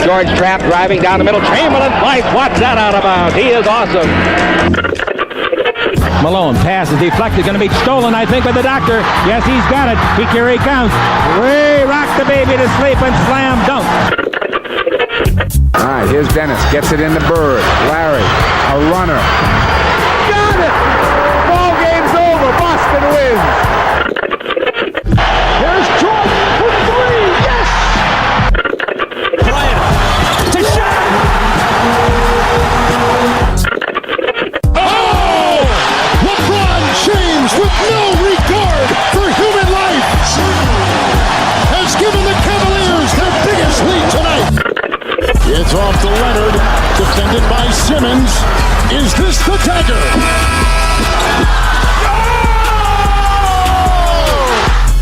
George Trapp driving down the middle. Chamberlain flights. Watch that out of bounds. He is awesome. Malone, pass is deflected. Going to be stolen, I think, by the doctor. Yes, he's got it. Here he comes. Way rock the baby to sleep and slam dunk. All right, here's Dennis. Gets it into Bird. Larry, a runner. Got it! Ball game's over. Boston wins. Here's Jordan for three. Yes! Bryant to shot. Oh! LeBron James, with no regard for human life, has given the Cavaliers their biggest lead tonight. It's off to Leonard, defended by Simmons. Is this the dagger?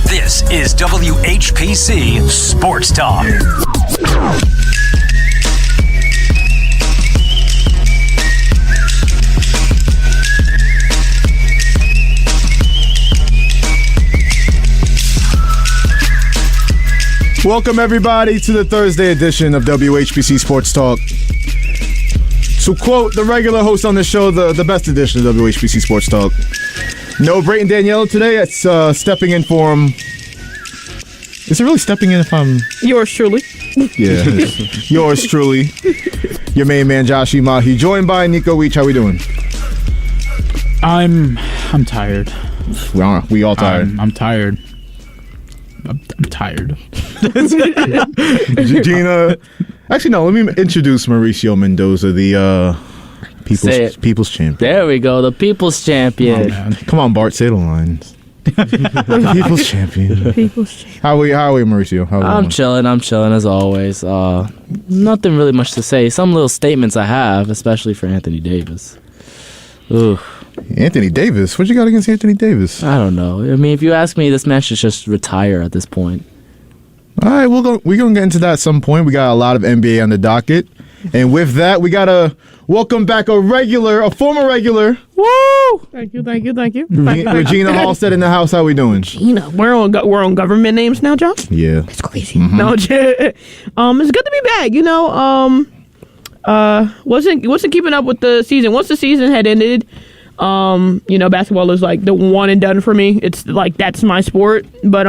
This is WHPC Sports Talk. Welcome, everybody, to the Thursday edition of WHPC Sports Talk. To quote the regular host on the show, the best edition of WHPC Sports Talk. No Brayton Danielle today. It's stepping in for him. Is it really stepping in if I'm... Yours truly. Yeah. Yours truly. Your main man, Joshua Umahi. Joined by Nico Weech. How we doing? I'm tired. We all tired. I'm tired. I'm tired. Gina. Actually, no. Let me introduce Mauricio Mendoza, the people's champion. There we go, the people's champion. Oh, come on, Bart, say the lines. People's champion. People's champion. How are we, Mauricio? I'm chilling as always. Nothing really much to say. Some little statements I have, especially for Anthony Davis. Ooh. Anthony Davis? What you got against Anthony Davis? I don't know. I mean, if you ask me, this man should just retire at this point. All right, we're going to get into that at some point. We got a lot of NBA on the docket. And with that, we got to welcome back a former regular. Woo! Thank you. Regina Halstead in the house. How we doing? Gina, we're on government names now, John? Yeah. That's crazy. Mm-hmm. No, it's good to be back. You know, wasn't keeping up with the season. Once the season had ended, you know, basketball is like the one and done for me. It's like that's my sport. But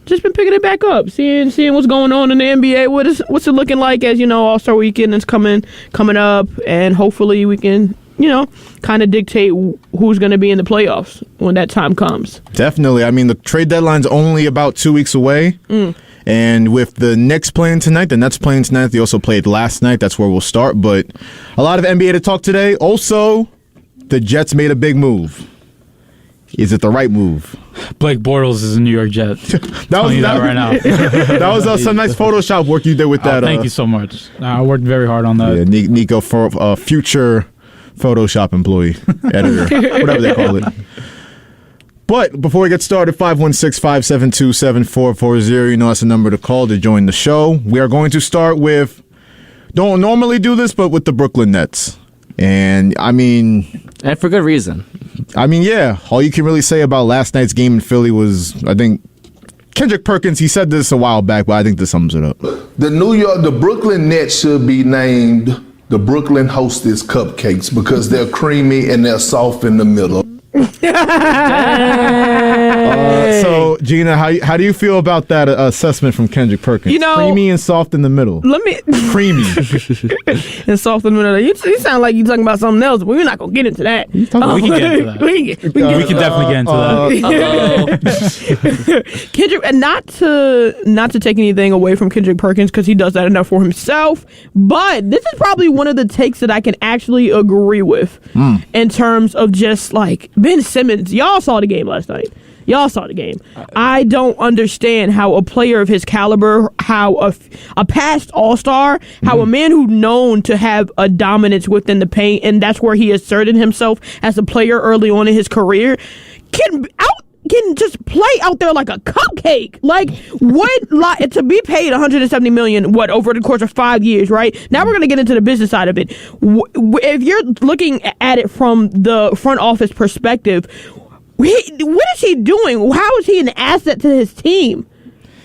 just been picking it back up, seeing what's going on in the NBA. What's it looking like as, you know, All-Star Weekend is coming up, and hopefully we can, you know, kind of dictate who's going to be in the playoffs when that time comes. Definitely. I mean, the trade deadline's only about 2 weeks away. And with the Knicks playing tonight, the Nets playing tonight, they also played last night. That's where we'll start. But a lot of NBA to talk today. Also, the Jets made a big move. Is it the right move? Blake Bortles is a New York Jet. that right now. That was some nice Photoshop work you did with that. Thank you so much. I worked very hard on that. Yeah, Nico, for a future Photoshop employee, editor, whatever they call it. But before we get started, 516-572-7440, you know that's the number to call to join the show. We are going to start with, don't normally do this, but with the Brooklyn Nets. And, I mean... And for good reason. I mean, yeah. All you can really say about last night's game in Philly was, I think, Kendrick Perkins, he said this a while back, but I think this sums it up. The Brooklyn Nets should be named the Brooklyn Hostess Cupcakes because they're creamy and they're soft in the middle. So, Gina, how do you feel about that assessment from Kendrick Perkins? You know, creamy and soft in the middle. Creamy and soft in the middle. You sound like you're talking about something else, but we're not gonna get into that. We can get into that. We can definitely get into that. Kendrick, and not to take anything away from Kendrick Perkins because he does that enough for himself, but this is probably one of the takes that I can actually agree with in terms of just like Ben Simmons. Y'all saw the game last night. I don't understand how a player of his caliber, how a past all-star, how a man who's known to have a dominance within the paint, and that's where he asserted himself as a player early on in his career, can just play out there like a cupcake. Like, to be paid $170 million, over the course of 5 years, right? Now we're going to get into the business side of it. If you're looking at it from the front office perspective, what is he doing? How is he an asset to his team?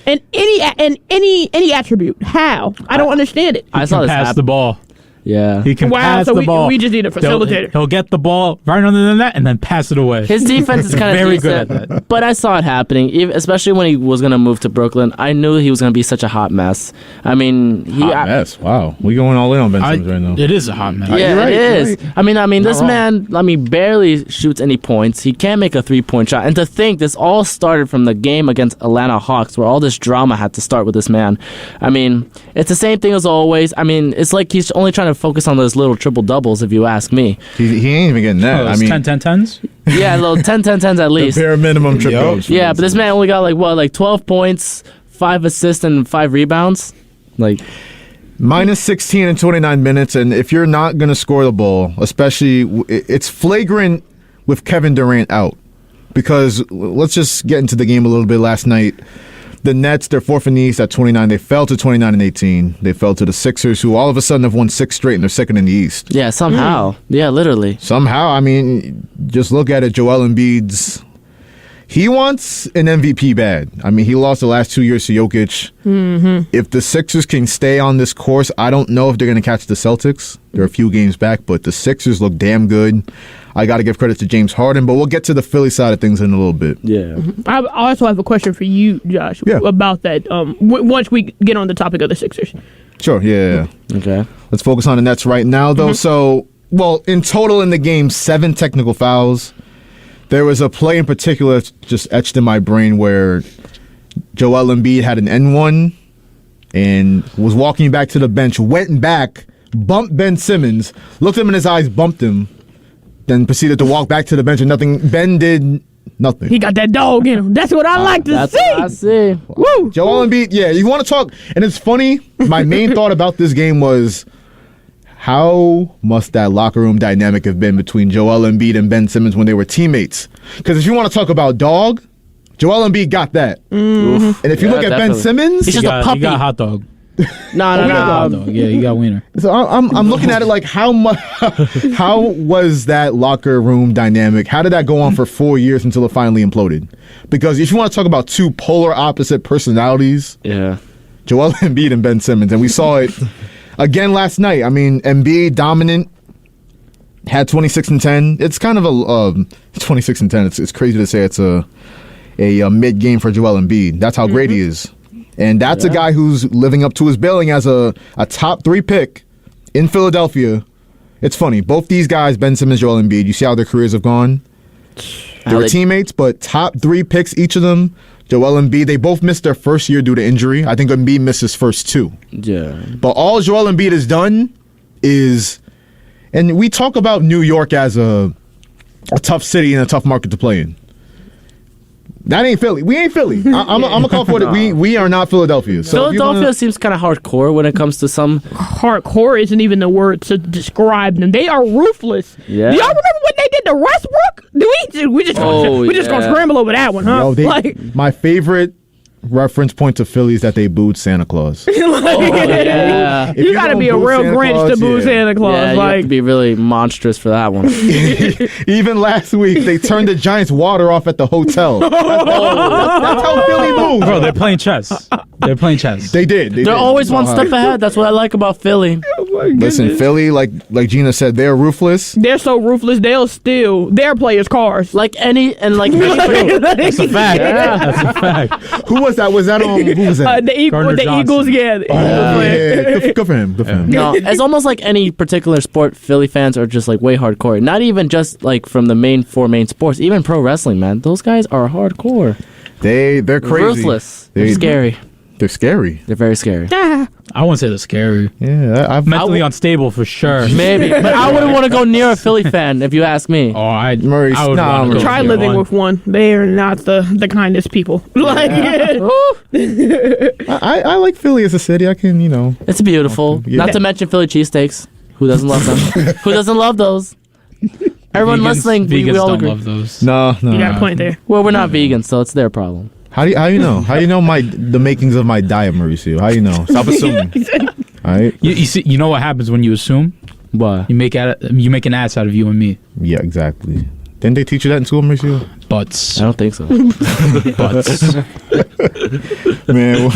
And any attribute. How? I don't understand it. I saw this Pass happen. the ball. Yeah. He can pass so the ball. we just need a facilitator. He'll get the ball right under the net and then pass it away. His defense is kind of Very decent, good at that. but I saw it happening, especially when he was going to move to Brooklyn. I knew he was going to be such a hot mess. I mean, Hot mess. Wow. We going all in on Ben Simmons right now. It is a hot mess. Yeah, right, it is. right. I mean, this wrong. man, barely shoots any points. He can't make a 3-point shot. And to think this all started from the game against Atlanta Hawks, where all this drama had to start with this man. I mean, it's the same thing as always. I mean, it's like he's only trying to focus on those little triple doubles, if you ask me. He ain't even getting that. Oh, I it's mean, 10-10-10s? Yeah, a little 10-10-10s at least. bare minimum triple doubles. Yeah, but this man only got like 12 points, 5 assists, and 5 rebounds. Like, Minus 16 in 29 minutes, and if you're not going to score the ball, especially, it's flagrant with Kevin Durant out. Because let's just get into the game a little bit last night. The Nets, they're 4th in the East at 29. They fell to 29 and 18. They fell to the Sixers, who all of a sudden have won 6 straight and they're 2nd in the East. yeah, somehow. Yeah, literally. Somehow, I mean, just look at it. Joel Embiid's. He wants an MVP bad. I mean, he lost the last 2 years to Jokic. Mm-hmm. If the Sixers can stay on this course, I don't know if they're going to catch the Celtics. They're a few games back, but the Sixers look damn good. I got to give credit to James Harden, but we'll get to the Philly side of things in a little bit. Yeah. I also have a question for you, Josh, about that. Once we get on the topic of the Sixers. Sure, yeah. Okay. Let's focus on the Nets right now, though. So, in total in the game, 7 technical fouls. There was a play in particular that's just etched in my brain where Joel Embiid had an N1 and was walking back to the bench, went back, bumped Ben Simmons, looked him in his eyes, bumped him, then proceeded to walk back to the bench and nothing. Ben did nothing. He got that dog in him. That's what I like to That's see. what I see. Woo! Joel Embiid, yeah, you want to talk, and it's funny, my main thought about this game was, how must that locker room dynamic have been between Joel Embiid and Ben Simmons when they were teammates? Because if you want to talk about dog, Joel Embiid got that. And if you Yeah, look at definitely. Ben Simmons, He's just a He puppy. got hot dog. No. Hot dog. Yeah, you got wiener. so I'm looking at it like how was that locker room dynamic? How did that go on for 4 years until it finally imploded? Because if you want to talk about 2 polar opposite personalities, Yeah. Joel Embiid and Ben Simmons, and we saw it again last night. I mean, Embiid dominant, had 26 and 10. It's kind of a 26 and 10. It's crazy to say it's a mid game for Joel Embiid. That's how great he is, and that's a guy who's living up to his billing as a top 3 pick in Philadelphia. It's funny, both these guys, Ben Simmons, Joel Embiid. You see how their careers have gone. They were teammates, but top 3 picks each of them. Joel Embiid, they both missed their first year due to injury. I think Embiid missed his first 2. Yeah. But all Joel Embiid has done is, and we talk about New York as a tough city and a tough market to play in. That ain't Philly. We ain't Philly. I'm going to call for it. We are not Philadelphia. So Philadelphia seems kind of hardcore when it comes to some. Hardcore isn't even the word to describe them. They are ruthless. Yeah. Do y'all remember what they did to Westbrook? We just gonna scramble over that one, huh? My favorite reference point to Philly is that they booed Santa Claus. Yeah. You got to be a real Grinch to boo Santa Claus. Yeah, you have to be really monstrous for that one. Even last week, they turned the Giants' water off at the hotel. That's how Philly moves. Bro, they're playing chess. They're playing chess. They did. They're always one step ahead. That's what I like about Philly. Listen, Philly, like Gina said, they're ruthless. They're so ruthless, they'll steal their players' cars. Like any. That's a fact. Yeah, that's a fact. Who was that? Was that who was that? The Eagles, yeah. Good for him. Good for him. No, it's almost like any particular sport. Philly fans are just like way hardcore. Not even just like from the 4 main sports. Even pro wrestling, man. Those guys are hardcore. They're crazy. Ruthless. They're scary. They're scary. They're very scary. I wouldn't say they're scary. Yeah, I've Mentally unstable for sure. Maybe, but I wouldn't want to go near a Philly fan if you ask me. Oh, I would nah, want to go Try near living one. with one. They are not the kindest people. I like Philly as a city. I can, It's beautiful. Yeah. Not to mention Philly cheesesteaks. Who doesn't love them? Who doesn't love those? Everyone listening, we Vegans all don't agree. love those. No. You got a point there. Well, we're not vegans, so it's their problem. How do you know? How do you know the makings of my diet, Mauricio? How do you know? Stop assuming. All right. You see, you know what happens when you assume? What? You make an ass out of you and me. Yeah, exactly. Didn't they teach you that in school, Mauricio? Butts. I don't think so. Butts. Man.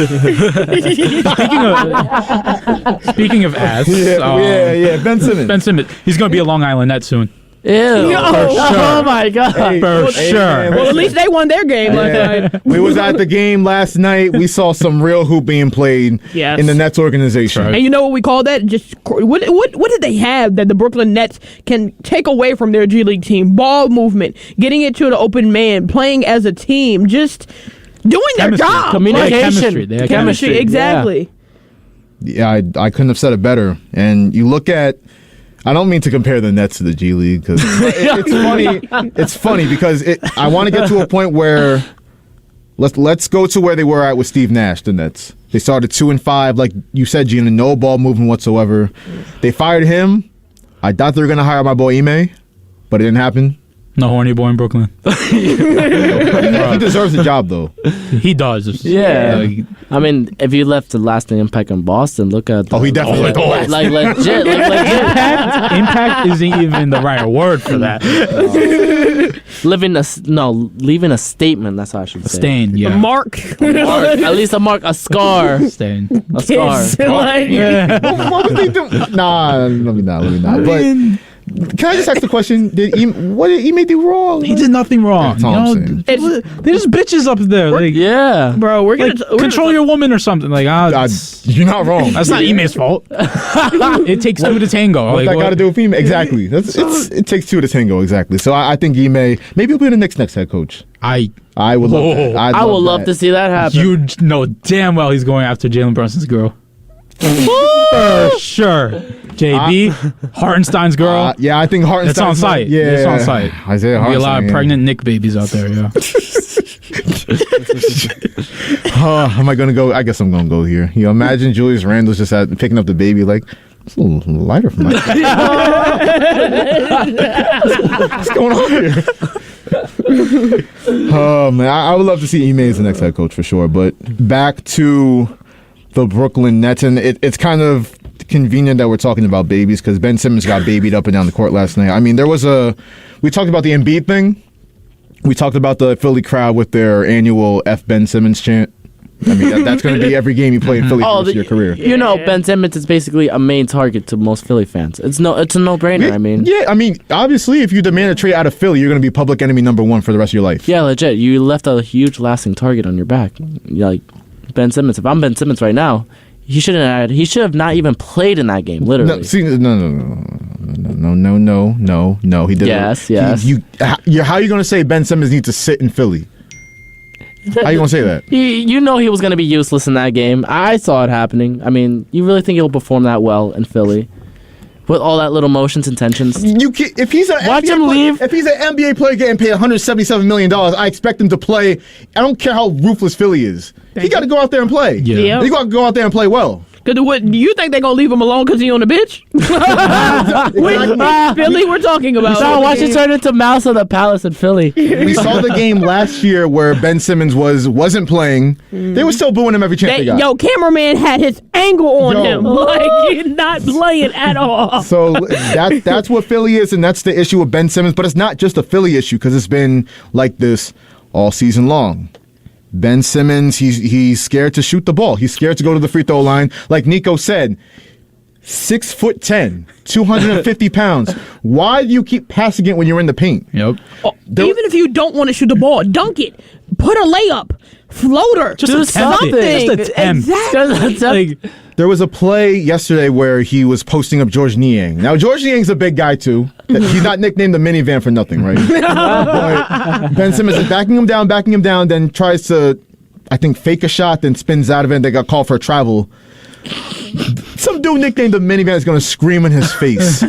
Speaking of ass. Yeah. Ben Simmons. Ben Simmons. He's going to be a Long Island Net soon. Ew. Oh my God. For sure. Well, at least they won their game last night. We was at the game last night. We saw some real hoop being played in the Nets organization. And you know what we call that? Just what did they have that the Brooklyn Nets can take away from their G League team? Ball movement, getting it to the open man, playing as a team, just doing their job. Communication. Chemistry, exactly. Yeah, I couldn't have said it better. And you look at, I don't mean to compare the Nets to the G League because it's funny. It's funny because I want to get to a point where let's go to where they were at with Steve Nash. The Nets, they started 2-5, like you said, Gina, no ball movement whatsoever. They fired him. I thought they were going to hire my boy Ime, but it didn't happen. No horny boy in Brooklyn. He deserves the job, though. He does. Yeah. I mean, if you left the lasting impact in Boston, look at... he definitely does. Like, legit. Impact isn't even the right word for that. Leaving a statement, that's how I should say. A stain, yeah. A mark. At least a mark, a scar. Stain. A scar. What was he doing? Nah, let me not. But can I just ask the question? What did Ime do wrong? He did nothing wrong. That's all I'm saying. There's bitches up there. Like, yeah. Bro, we're going to... control your woman or something. Like, you're not wrong. That's not Ime's fault. It takes two to tango. What that got to do with Ime? Exactly. It takes two to tango, exactly. So I think Ime, maybe he'll be the next head coach. I would love that. I would love to see that happen. You know damn well he's going after Jalen Brunson's girl. For sure. JB, Hartenstein's girl. Yeah, I think Hartenstein's... It's on site. Yeah. It's on site. Isaiah There'll be a lot of Hartenstein, pregnant Nick babies out there, yeah. Am I going to go? I guess I'm going to go here. You know, imagine Julius Randle's just picking up the baby like, it's a little lighter for my... What's going on here? Oh, man. I would love to see Ime as the next head coach for sure. But back to the Brooklyn Nets, and it's kind of convenient that we're talking about babies because Ben Simmons got babied up and down the court last night. I mean, we talked about the Embiid thing. We talked about the Philly crowd with their annual F Ben Simmons chant. I mean, that's going to be every game you play in Philly for the rest of your career. You know, Ben Simmons is basically a main target to most Philly fans. It's a no-brainer. Yeah, I mean, obviously, if you demand a trade out of Philly, you're going to be public enemy number one for the rest of your life. Yeah, legit. You left a huge lasting target on your back. Like Ben Simmons. If I'm Ben Simmons right now, he should have not even played in that game. Literally. No. He did. Yes. How are you going to say Ben Simmons needs to sit in Philly? How you going to say that? You know he was going to be useless in that game. I saw it happening. I mean, you really think he'll perform that well in Philly? With all that little motions and tensions. If he's an NBA player getting paid $177 million, I expect him to play. I don't care how ruthless Philly is. He got to go out there and play. Yeah. He got to go out there and play well. Because do you think they're going to leave him alone because he on the bitch? Philly, we're talking about. So watch it turn into Mouse of the Palace in Philly. We saw the game last year where Ben Simmons wasn't playing. They were still booing him every chance they got. Yo, cameraman had his angle on him. Like, he's not playing at all. So that's what Philly is, and that's the issue with Ben Simmons. But it's not just a Philly issue because it's been like this all season long. Ben Simmons, he's scared to shoot the ball. He's scared to go to the free throw line. Like Nico said, 6'10", 250 pounds. Why do you keep passing it when you're in the paint? Yep. Even if you don't want to shoot the ball, dunk it. Put a layup. Floater. Just do something. Just attempt. Exactly. There was a play yesterday where he was posting up George Niang. Now, George Niang's a big guy, too. He's not nicknamed the minivan for nothing, right? But Ben Simmons is backing him down, then tries to, I think, fake a shot, then spins out of it, and they got called for a travel. Some dude nicknamed the minivan is going to scream in his face.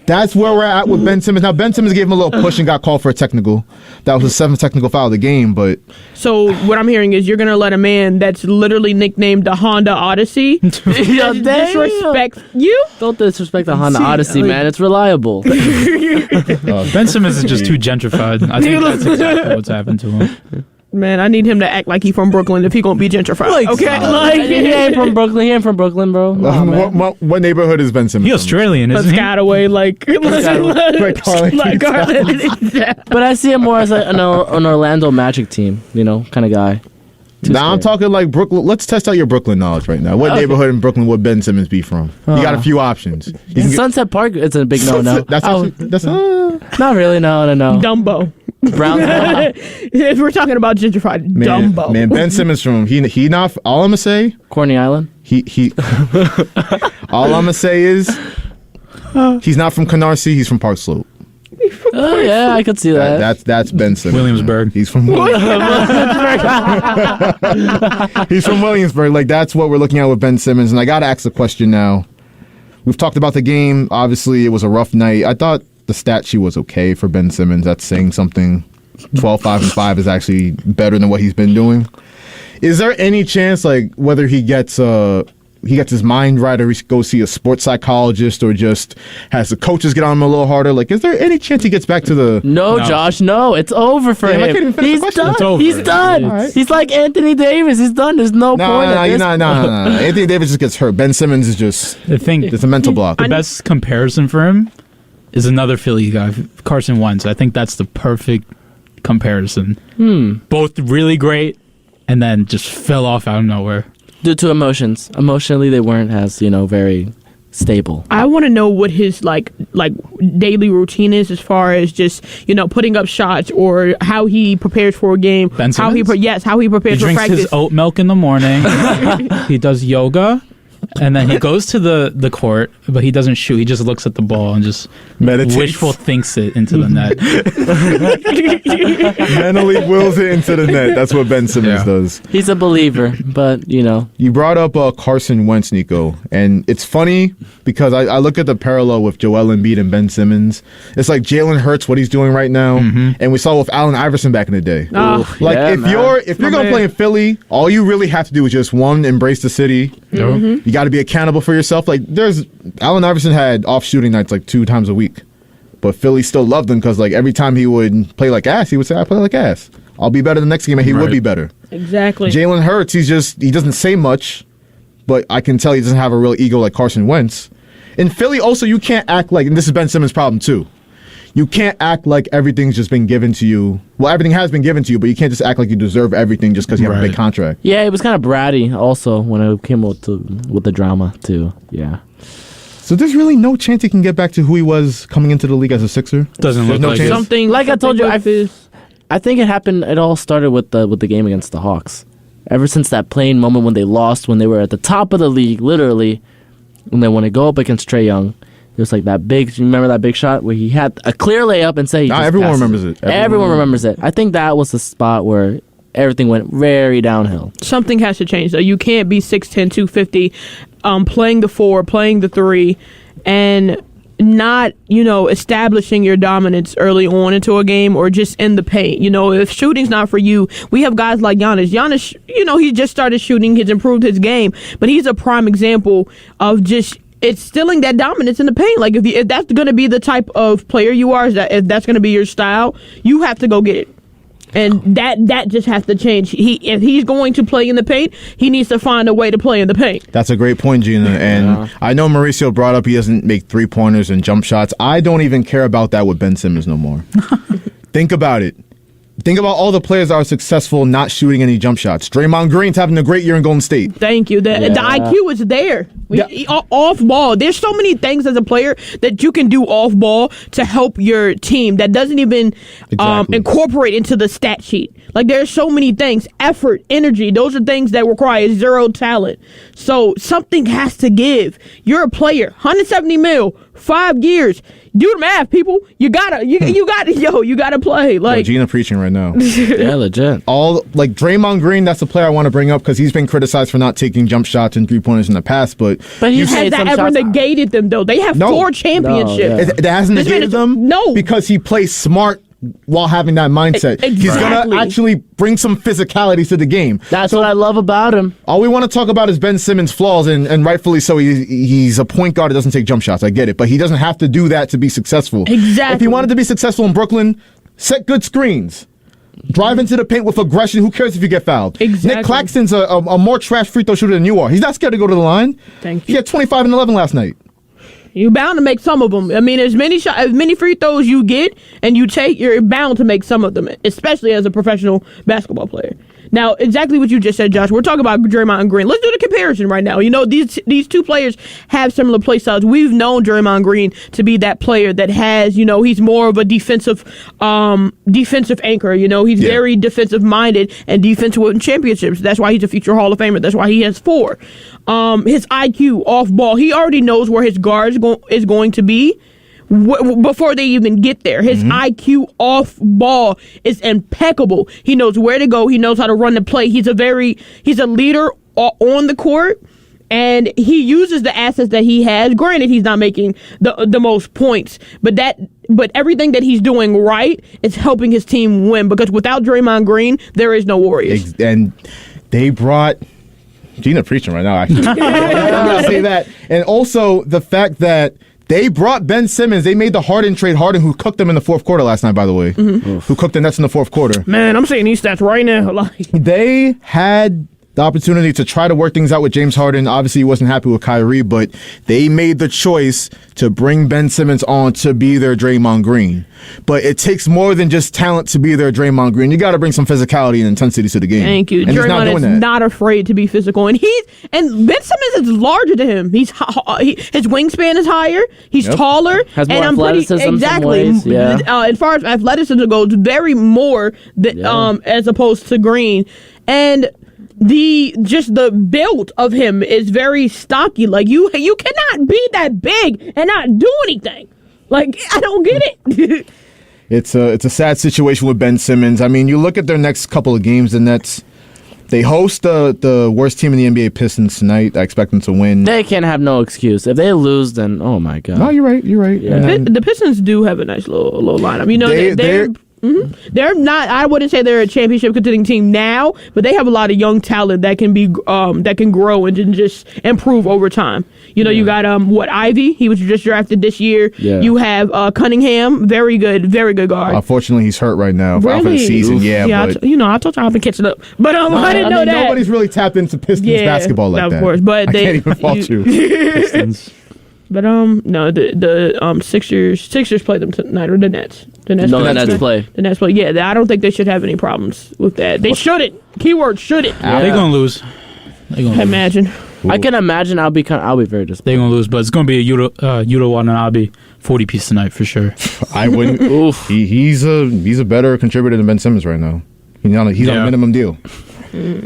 That's where we're at with Ben Simmons. Now, Ben Simmons gave him a little push and got called for a technical. That was the 7th technical foul of the game, but... So, what I'm hearing is you're going to let a man that's literally nicknamed the Honda Odyssey disrespect you? Don't disrespect the Honda Odyssey, man. It's reliable. Ben Simmons is just too gentrified. I think that's exactly what's happened to him. Man, I need him to act like he from Brooklyn if he gonna be gentrified. He ain't from Brooklyn. He ain't from Brooklyn, bro. What neighborhood is Ben Simmons? He Australian, isn't he? Piscataway, like But I see him more as an Orlando Magic team, kind of guy. Now I'm talking like Brooklyn. Let's test out your Brooklyn knowledge right now. What neighborhood in Brooklyn would Ben Simmons be from? You got a few options. Sunset Park. It's a big no-no. That's Not really. No. Dumbo. Brownsville. If we're talking about gentrified, Dumbo. Man, Ben Simmons from he not. All I'm gonna say. Corny Island. He. All I'm gonna say is he's not from Canarsie. He's from Park Slope. Oh yeah, I could see that. That's Ben Simmons. Williamsburg. He's from He's from Williamsburg. Like that's what we're looking at with Ben Simmons. And I gotta ask the question now. We've talked about the game. Obviously, it was a rough night. I thought the stat sheet was okay for Ben Simmons. That's saying something. 12, 5, and 5 is actually better than what he's been doing. Is there any chance, like, whether he gets his mind right, or he goes see a sports psychologist, or just has the coaches get on him a little harder? Like, is there any chance he gets back to the... No, Josh, no. It's over for him. I can't even finish He's the question. done. It's over. He's done. Right. He's like Anthony Davis. He's done. There's no point at this No. Anthony Davis just gets hurt. Ben Simmons is just... I think It's a mental block. the best comparison for him is another Philly guy, Carson Wentz. I think that's the perfect comparison. Both really great, and then just fell off out of nowhere. Due to emotions. Emotionally, they weren't as, very stable. I want to know what his like daily routine is, as far as just putting up shots, or how he prepares for a game. Ben how he Simmons? how he prepares He for drinks practice. his oat milk in the morning. He does yoga, and then he goes to the court, but he doesn't shoot. He just looks at the ball and just Meditates. wishful thinks it into the net. Mentally wills it into the net. That's what Ben Simmons does. He's a believer, but, You brought up Carson Wentz, Nico, and it's funny because I look at the parallel with Joel Embiid and Ben Simmons. It's like Jalen Hurts, what he's doing right now, and we saw with Allen Iverson back in the day. Like yeah, if you're gonna play in Philly, all you really have to do is just embrace the city. You got to be accountable for yourself. Like Allen Iverson had off shooting nights like 2 times a week, but Philly still loved him because like every time he would play like ass, he would say, "I play like ass. I'll be better the next game," and he would be better. Exactly. Jalen Hurts, he doesn't say much, but I can tell he doesn't have a real ego like Carson Wentz. In Philly, also, you can't act like, and this is Ben Simmons' problem too, you can't act like everything's just been given to you. Well, everything has been given to you, but you can't just act like you deserve everything just because you have a big contract. Yeah, it was kind of bratty also when it came with the drama too. Yeah. So there's really no chance he can get back to who he was coming into the league as a Sixer? Doesn't There's look like it. Something Like I told you, with his- I think it happened. It all started with the game against the Hawks. Ever since that playing moment when they lost, when they were at the top of the league, literally, and then when they go up against Trae Young, there's like that big. You remember that big shot where he had a clear layup and say, everyone remembers it. Everyone remembers it. I think that was the spot where everything went very downhill. Something has to change, though. You can't be 6'10", 250, playing the 4, playing the 3, and not, establishing your dominance early on into a game, or just in the paint. If shooting's not for you, we have guys like Giannis. Giannis, he just started shooting. He's improved his game, but he's a prime example of just instilling that dominance in the paint. Like if that's going to be the type of player you are, if that's going to be your style, you have to go get it. And that just has to change. If he's going to play in the paint, he needs to find a way to play in the paint. That's a great point, Gina. And I know Mauricio brought up he doesn't make 3-pointers and jump shots. I don't even care about that with Ben Simmons no more. Think about it. Think about all the players that are successful not shooting any jump shots. Draymond Green's having a great year in Golden State. Thank you. The IQ is there. Off ball. There's so many things as a player that you can do off ball to help your team that doesn't even incorporate into the stat sheet. Like there's so many things. Effort, energy. Those are things that require zero talent. So something has to give. You're a player. 170 mil, 5 years. Do the math, people. You gotta play. Like Gina preaching right now. Yeah, legit. All like Draymond Green, that's the player I want to bring up because he's been criticized for not taking jump shots and 3-pointers in the past. But he has that ever negated them though? They have 4 championships. It hasn't negated them. No, because he plays smart while having that mindset. Exactly. He's gonna actually bring some physicality to the game. That's what I love about him. All we want to talk about is Ben Simmons' flaws, and rightfully so. He's a point guard that doesn't take jump shots. I get it, but he doesn't have to do that to be successful. Exactly. If he wanted to be successful in Brooklyn, set good screens. Drive into the paint with aggression. Who cares if you get fouled? Exactly. Nick Claxton's a more trash free throw shooter than you are. He's not scared to go to the line. Thank you. He had 25 and 11 last night. You're bound to make some of them. I mean, as many free throws you get and you take, you're bound to make some of them, especially as a professional basketball player. Now, exactly what you just said, Josh. We're talking about Draymond Green. Let's do the comparison right now. These two players have similar play styles. We've known Draymond Green to be that player that has, he's more of a defensive anchor. He's very defensive minded and defensive with championships. That's why he's a future Hall of Famer. That's why he has 4. His IQ off ball, he already knows where his guard is going to be before they even get there. His IQ off ball is impeccable. He knows where to go. He knows how to run the play. He's a leader on the court, and he uses the assets that he has. Granted, he's not making the most points, but everything that he's doing right is helping his team win, because without Draymond Green, there is no Warriors. And they brought Gina preaching right now, actually. I'm going to say that. And also the fact that they brought Ben Simmons. They made the Harden trade. Harden, who cooked them in the fourth quarter last night, by the way. Who cooked the Nets in the fourth quarter. Man, I'm saying these stats right now. They had the opportunity to try to work things out with James Harden. Obviously, he wasn't happy with Kyrie, but they made the choice to bring Ben Simmons on to be their Draymond Green. But it takes more than just talent to be their Draymond Green. You got to bring some physicality and intensity to the game. Thank you. And Draymond is not afraid to be physical, and Ben Simmons is larger than him. His wingspan is higher. He's taller. Has more and athleticism. Exactly. In some ways, yeah. As far as athleticism goes, very more as opposed to Green, and the build of him is very stocky. Like you cannot be that big and not do anything. Like, I don't get it. It's a sad situation with Ben Simmons. I mean, you look at their next couple of games, the Nets. They host the worst team in the NBA, Pistons, tonight. I expect them to win. They can't have no excuse. If they lose, then oh my god. No, you're right. Yeah. The Pistons do have a nice little lineup. They're not. I wouldn't say they're a championship contending team now, but they have a lot of young talent that can be that can grow and just improve over time. You got Ivy. He was just drafted this year. Yeah. You have Cunningham, very good guard. Unfortunately, he's hurt right now out for the season. I told you I've been catching up, but I didn't know that. Nobody's really tapped into Pistons basketball like that. Of course, but I can't even fault you. Pistons. But no, the Sixers play them tonight, or the Nets. The Nets play. The Nets play. Yeah, I don't think they should have any problems with that. They shouldn't. Keyword shouldn't. They're gonna lose. Imagine. I can imagine. I'll be very disappointed. They're gonna lose, but it's gonna be a Yuta Watanabe 40 piece tonight for sure. I wouldn't. Oof. He's a better contributor than Ben Simmons right now. He's on a minimum deal.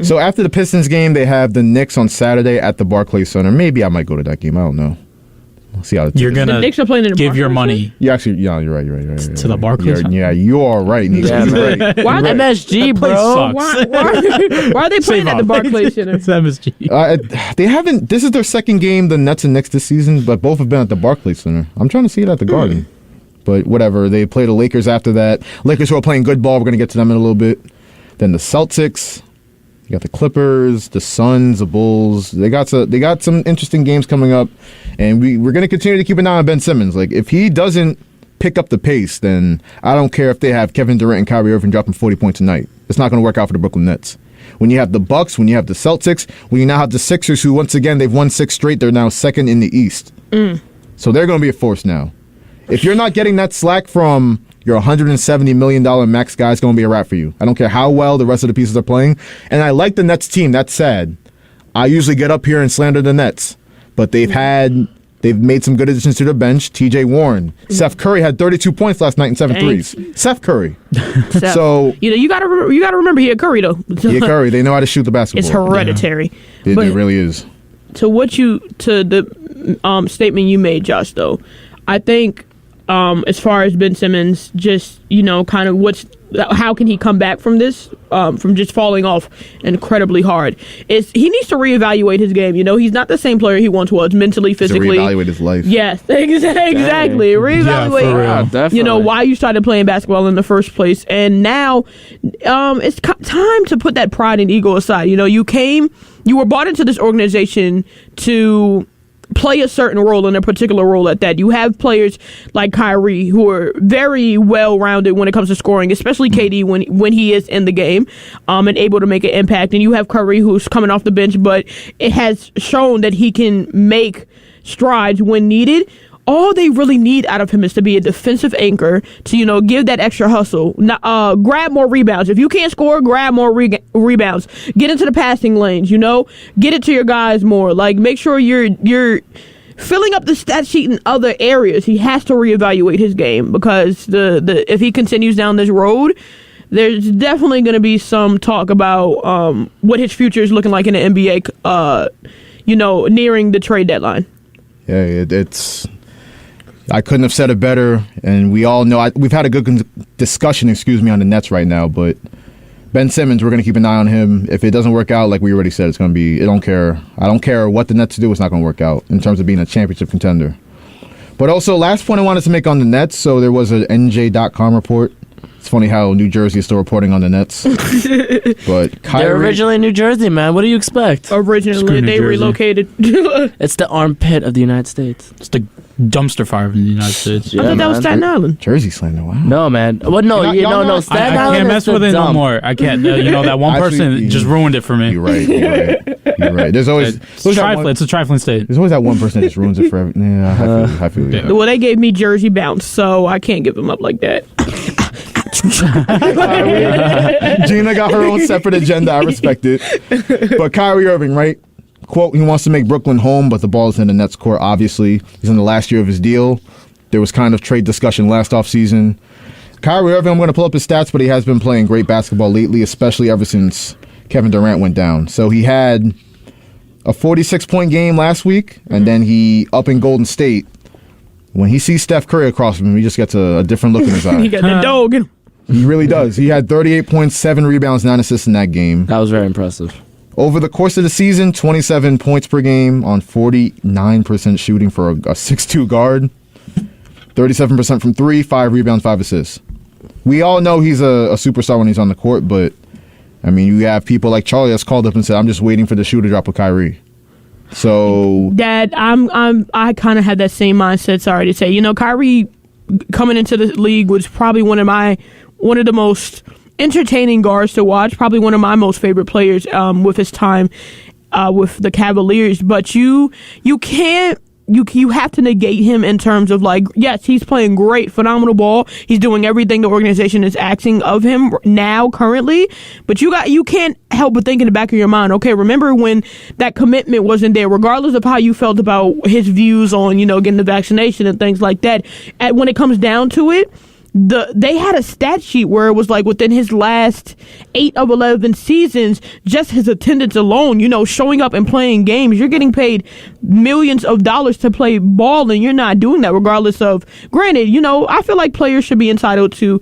So after the Pistons game, they have the Knicks on Saturday at the Barclays Center. Maybe I might go to that game. I don't know. We'll see how you're gonna the Knicks are playing in the give Barclays your money. You're right. To the Barclays Center? Yeah, you are right, Nico. Yeah, you're right. Why MSG, bro? Why are they playing at the Barclays Center? It's MSG. They haven't. This is their second game, the Nets and Knicks this season, but both have been at the Barclays Center. I'm trying to see it at the Garden. But whatever. They play the Lakers after that. Lakers who are playing good ball. We're going to get to them in a little bit. Then the Celtics. You got the Clippers, the Suns, the Bulls. They got some interesting games coming up, and we're going to continue to keep an eye on Ben Simmons. Like, if he doesn't pick up the pace, then I don't care if they have Kevin Durant and Kyrie Irving dropping 40 points a night. It's not going to work out for the Brooklyn Nets. When you have the Bucks, when you have the Celtics, when you now have the Sixers, who once again they've won 6 straight, they're now second in the East. So they're going to be a force now. If you're not getting that slack from your $170 million max guy, is going to be a wrap for you. I don't care how well the rest of the pieces are playing. And I like the Nets team. That's sad. I usually get up here and slander the Nets. But they've made some good additions to their bench. TJ Warren. Seth Curry had 32 points last night and 7 threes. Seth Curry. So you gotta remember he had Curry though. He had Curry. They know how to shoot the basketball. It's hereditary. Yeah. It really is. To the statement you made, Josh, though, I think as far as Ben Simmons, just kind of how can he come back from this, from just falling off incredibly hard? He needs to reevaluate his game. He's not the same player he once was, mentally, physically. Reevaluate his life. Yes, exactly. Reevaluate. Why you started playing basketball in the first place, and now it's time to put that pride and ego aside. You were brought into this organization to play a certain role, in a particular role at that. You have players like Kyrie who are very well-rounded when it comes to scoring, especially KD when he is in the game and able to make an impact. And you have Curry who's coming off the bench, but it has shown that he can make strides when needed. all they really need out of him is to be a defensive anchor to, give that extra hustle. Grab more rebounds. If you can't score, grab more rebounds. Get into the passing lanes, get it to your guys more. Like, make sure you're filling up the stat sheet in other areas. He has to reevaluate his game because if he continues down this road, there's definitely going to be some talk about what his future is looking like in the NBA, nearing the trade deadline. Yeah, I couldn't have said it better, and we all know we've had a good discussion, on the Nets right now, but Ben Simmons, we're going to keep an eye on him. If it doesn't work out, like we already said, it's going to be, I don't care what the Nets do, it's not going to work out in terms of being a championship contender. But also, last point I wanted to make on the Nets, so there was an NJ.com report. It's funny how New Jersey is still reporting on the Nets. But they're originally in New Jersey, man. What do you expect? Originally, they relocated. It's the armpit of the United States. It's the dumpster fire of the United States. I thought that was Staten Island. Jersey slander, wow. No, man. Well, no, Staten Island. I can't mess with it no more. I can't. That one person just ruined it for me. You're right. There's always it's a trifling state. There's always that one person that just ruins it for everything. Yeah, I feel you. Well, they gave me Jersey bounce, so I can't give them up like that. Gina got her own separate agenda. I respect it. But Kyrie Irving, right? Quote, he wants to make Brooklyn home, but the ball is in the Nets' court, obviously. He's in the last year of his deal. There was kind of trade discussion last offseason. Kyrie Irving, I'm going to pull up his stats, but he has been playing great basketball lately, especially ever since Kevin Durant went down. So he had a 46-point game last week, and then he up in Golden State. When he sees Steph Curry across from him, he just gets a different look in his eye. He got the dog in him. He really does. He had 38 points, 7 rebounds, 9 assists in that game. That was very impressive. Over the course of the season, 27 points per game on 49% shooting for a 6'2 guard. 37% from 3, 5 rebounds, 5 assists. We all know he's a superstar when he's on the court, but, you have people like Charlie that's called up and said, I'm just waiting for the shoe to drop with Kyrie. So... Dad, I kind of had that same mindset, sorry to say. Kyrie coming into the league was probably one of the most entertaining guards to watch, probably one of my most favorite players with his time with the Cavaliers. But you can't, you have to negate him in terms of yes, he's playing great, phenomenal ball. He's doing everything the organization is asking of him now, currently. But you can't help but think in the back of your mind, okay, remember when that commitment wasn't there, regardless of how you felt about his views on, getting the vaccination and things like that. When it comes down to it, they had a stat sheet where it was within his last 8 of 11 seasons, just his attendance alone, showing up and playing games. You're getting paid millions of dollars to play ball, and you're not doing that regardless of, granted, I feel like players should be entitled to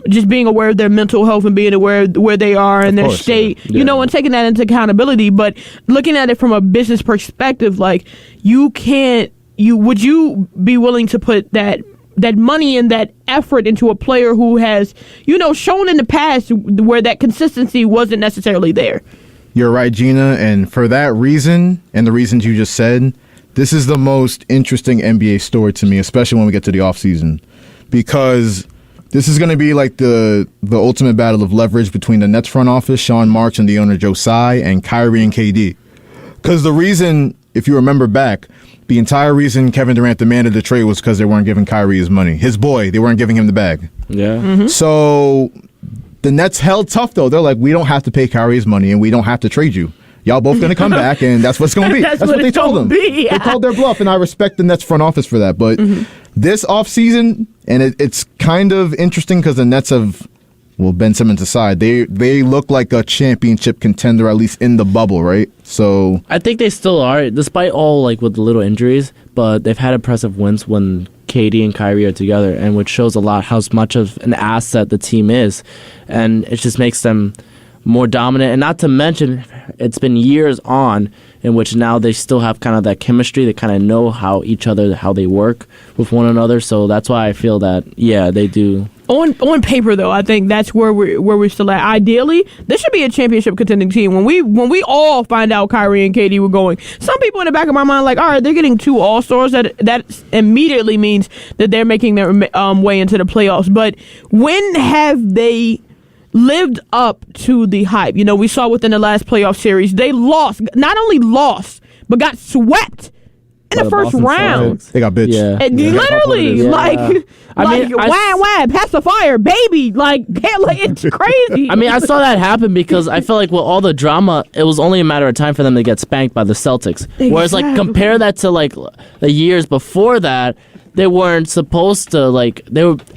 just being aware of their mental health and being aware of where they are and their state, and taking that into accountability. But looking at it from a business perspective, would you be willing to put that money and that effort into a player who has, shown in the past where that consistency wasn't necessarily there? You're right, Gina. And for that reason, and the reasons you just said, this is the most interesting NBA story to me, especially when we get to the offseason. Because this is going to be the ultimate battle of leverage between the Nets front office, Sean Marks, and the owner, Joe Tsai, and Kyrie and KD. Because the reason, if you remember back, the entire reason Kevin Durant demanded the trade was because they weren't giving Kyrie his money. His boy, they weren't giving him the bag. Yeah. Mm-hmm. So the Nets held tough, though. They're like, we don't have to pay Kyrie his money, and we don't have to trade you. Y'all both going to come back, and that's what's going to be. That's what they told them. They called their bluff, and I respect the Nets front office for that. But this offseason, and it's kind of interesting because the Nets have... Well, Ben Simmons aside, they look like a championship contender, at least in the bubble, right? So I think they still are, despite all with the little injuries, but they've had impressive wins when KD and Kyrie are together, and which shows a lot how much of an asset the team is, and it just makes them more dominant. And not to mention, it's been years on in which now they still have kind of that chemistry. They kind of know how they work with one another. So that's why I feel that, they do. On paper, though, I think that's where we're still at. Ideally, this should be a championship contending team. When we all find out Kyrie and KD were going, some people in the back of my mind all right, they're getting 2 All-Stars. That immediately means that they're making their way into the playoffs. But when have they lived up to the hype? We saw within the last playoff series, they not only lost, but got swept in the first Boston round. Celtics. They got bitch. Yeah. And Yeah. literally, Yeah. like, I mean, why, pass the fire, baby. Like, it's crazy. I mean, I saw that happen because I feel like with all the drama, it was only a matter of time for them to get spanked by the Celtics. Whereas, like, Exactly. compare that to like the years before that, they weren't supposed to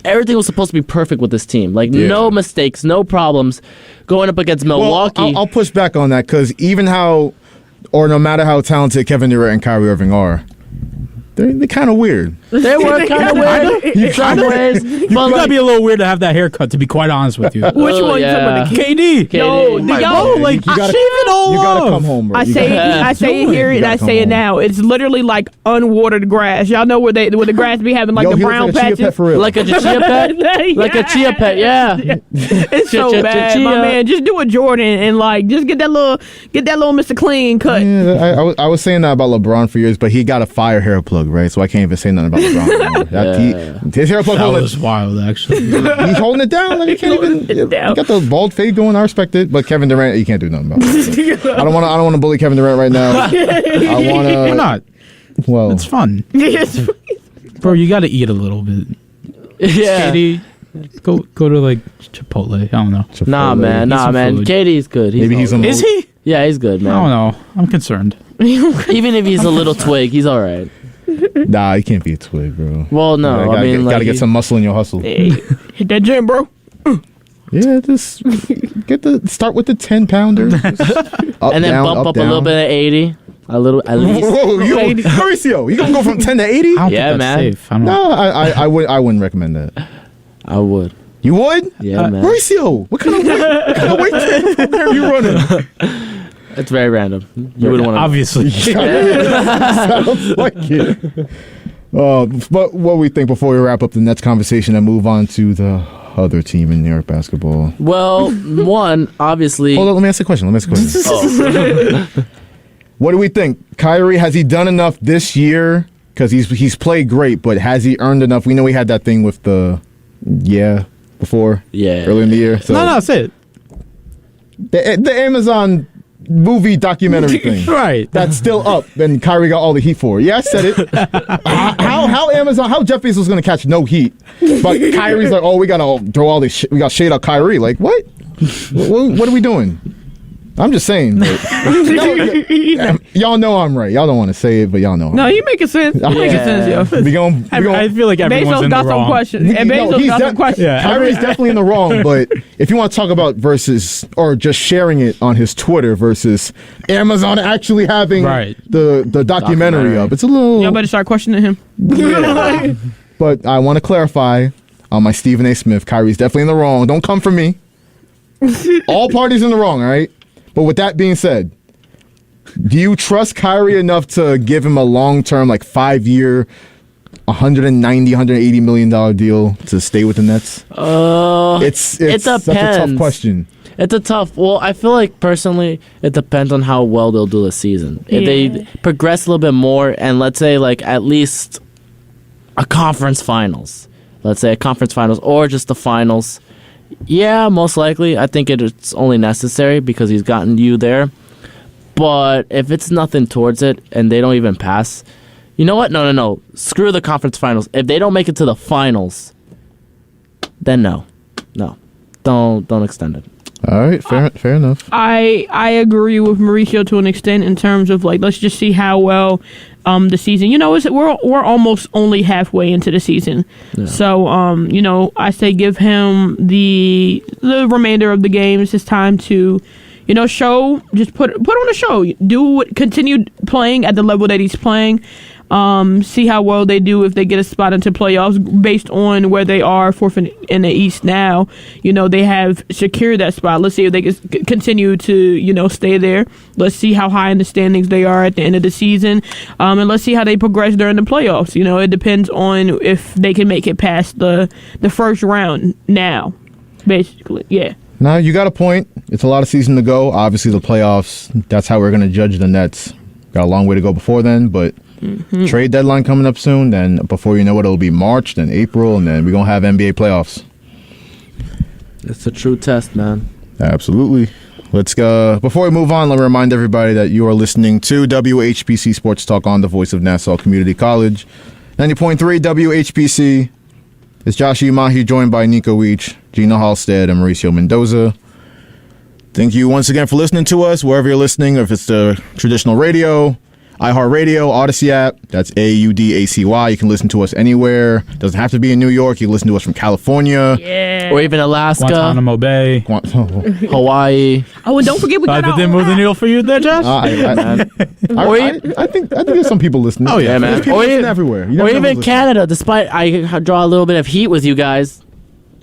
everything was supposed to be perfect with this team. Like, no mistakes, no problems. Going up against Milwaukee. Well, I'll push back on that because no matter how talented Kevin Durant and Kyrie Irving are, they're kind of weird. They were kind of weird in some ways. You gotta be a little weird to have that haircut, to be quite honest with you. Which one? yeah. KD. Yo, Like, you gotta, shave it all you gotta off. come home, bro. I You say gotta- it here and I gotta say it come now. It's literally like unwatered grass. Y'all know where the grass be having like Yo, the he looks brown like a chia patches. pet for real. Like a chia pet? Like a chia pet, yeah. It's so bad, my man. Just do a Jordan and like just get that little Mr. Clean cut. Yeah, I was saying that about LeBron for years, but he got a fire hair plug, right? So I can't even say nothing about LeBron anymore. His hair plug That holding, was wild, actually. he's holding it down. Like he can't even. He down. got the bald fade going. I respect it, but Kevin Durant, you can't do nothing about it. So I don't want to bully Kevin Durant right now. I want to. Why not? Well, It's fun. Yes. Bro, you gotta eat a little bit. Yeah. KD, go to like Chipotle. I don't know. Nah, man. some food. KD's good. maybe he's a. Is he? Yeah, he's good, I man. don't know. I'm concerned. Even if he's a little twig, he's all right. Nah, you can't be a twig, bro. Well, no, gotta get some muscle in your hustle. Hey, hit that gym, bro. Yeah, just start with the 10-pounder, and then bump up a little bit at 80, a little at least. Whoa, Mauricio, you gonna go from 10 to 80? I don't Yeah, think that's man. safe. I don't know. No, I wouldn't recommend that. I would. You would? Yeah, man. Mauricio, what kind of weight program are you running? It's very random. You wouldn't want to. Obviously. Sounds like it. But what we think before we wrap up the Nets conversation and move on to the other team in New York basketball. Well, one, obviously. Hold on, let me ask a question. Oh. What do we think? Kyrie, has he done enough this year? Because he's played great, but has he earned enough? We know he had that thing with before. Yeah. Early in the year. So No, say it. the Amazon movie documentary thing. Right. That's still up, and Kyrie got all the heat for it. Yeah, I said it. How Jeff Bezos was going to catch no heat, but Kyrie's like, oh, we got to throw all this shit. We got shade out Kyrie. Like, what? What are we doing? I'm just saying. Y'all know I'm right. Y'all don't want to say it, but y'all know. I'm No, right. you making sense. You making sense, yo. We going. I feel like everyone's Bezos in the got some wrong. questions. And Bezos got some questions. Yeah. Kyrie's definitely in the wrong, but if you want to talk about versus or just sharing it on his Twitter versus Amazon actually having the documentary up, it's a little. Y'all better start questioning him. But I want to clarify on my Stephen A. Smith, Kyrie's definitely in the wrong. Don't come for me. All parties in the wrong, all right? But with that being said, do you trust Kyrie enough to give him a long-term, like 5-year, $180 million deal to stay with the Nets? It's such a tough question. It's a tough. Well, I feel like personally, it depends on how well they'll do this season. If they progress a little bit more, and let's say like at least a conference finals, or just the finals. Yeah, most likely. I think it's only necessary because he's gotten you there. But if it's nothing towards it and they don't even pass, you know what? No. Screw the conference finals. If they don't make it to the finals, then no. Don't extend it. All right, fair enough. I agree with Mauricio to an extent in terms of like let's just see how well the season. We're almost only halfway into the season, so I say give him the remainder of the games. It's time to show, just put on a show. Continue playing at the level that he's playing. See how well they do if they get a spot into playoffs based on where they are fourth in the East now. They have secured that spot. Let's see if they can continue to, stay there. Let's see how high in the standings they are at the end of the season. And let's see how they progress during the playoffs. It depends on if they can make it past the first round now, basically. Yeah. Now, you got a point. It's a lot of season to go. Obviously, the playoffs, that's how we're going to judge the Nets. Got a long way to go before then, but trade deadline coming up soon. Then before you know it, it'll be March, then April, and then we're going to have NBA playoffs. It's a true test, man. Absolutely. Let's go. Before we move on, let me remind everybody that you are listening to WHPC Sports Talk on the voice of Nassau Community College. 90.3 WHPC. It's Joshua Umahi, joined by Nico Weech, Gina Halstead, and Mauricio Mendoza. Thank you once again for listening to us, wherever you're listening, if it's the traditional radio, iHeartRadio, Odyssey app, that's AUDACY. You can listen to us anywhere. Doesn't have to be in New York. You can listen to us from California. Yeah. Or even Alaska. Guantanamo Bay. Hawaii. Oh, and don't forget we got Did they move the needle for you there, Josh? I think there's some people listening. Oh, yeah, man. There's people listening everywhere. You never Or know even who's Canada, despite I draw a little bit of heat with you guys. listening.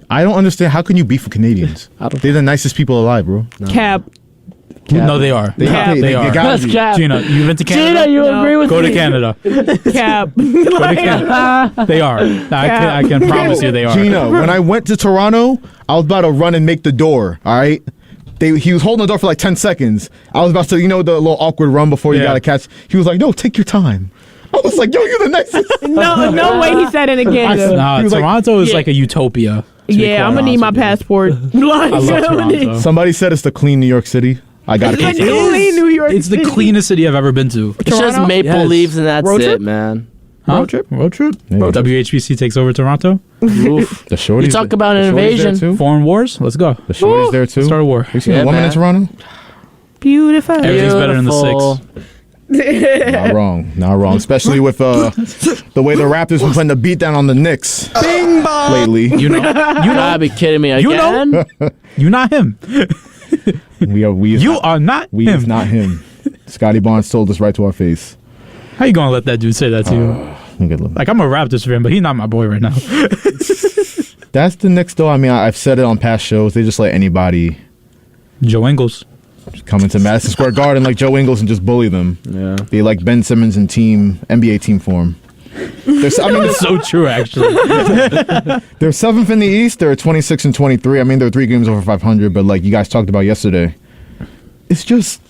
I don't understand. How can you beef with Canadians? They're the nicest people alive, bro. Cap. No, they are. They are. You gotta be. Cap. Gina, you've been to Canada? Gina, you agree with Go me? to Canada. Cap. Go to Canada. They are. I can promise you they are. Gina, when I went to Toronto, I was about to run and make the door, all right? He was holding the door for like 10 seconds. I was about to, the little awkward run before you got to catch. He was like, no, take your time. I was like, yo, you're the nicest. No way he said it again. Nah, Toronto is like a utopia. Yeah, I'm going to need my passport. I love Toronto. Somebody said it's the clean New York City. I got to It's confirm. clean New York It's the City. cleanest city I've ever been to. It's just maple Yes. leaves and that's Road trip? it, man. Road trip? WHPC takes over Toronto. Oof. The shorties. You talk about an the shorties there invasion. too? Foreign wars? Let's go. The shorties there too. Start a war. You seen Yeah, a woman man. in Toronto? Beautiful. Everything's better than the Beautiful. six. Not wrong. Not wrong. Especially with the way the Raptors been putting the beat down on the Knicks lately. You know. You gotta be kidding me You again? know. You're not him. You are not We him. is not him. Scotty Barnes told us right to our face. How you gonna let that dude say that to you? Good look. Like, I'm a Raptors fan, but he's not my boy right now. That's the Knicks, though. I mean, I've said it on past shows. They just let anybody Joe Ingles. come into Madison Square Garden like Joe Ingles and just bully them. Yeah. Be like Ben Simmons in NBA team form. It's so true, actually. They're 7th in the East. They're 26-23. I mean, they're 3 games over 500. But like you guys talked about yesterday, it's just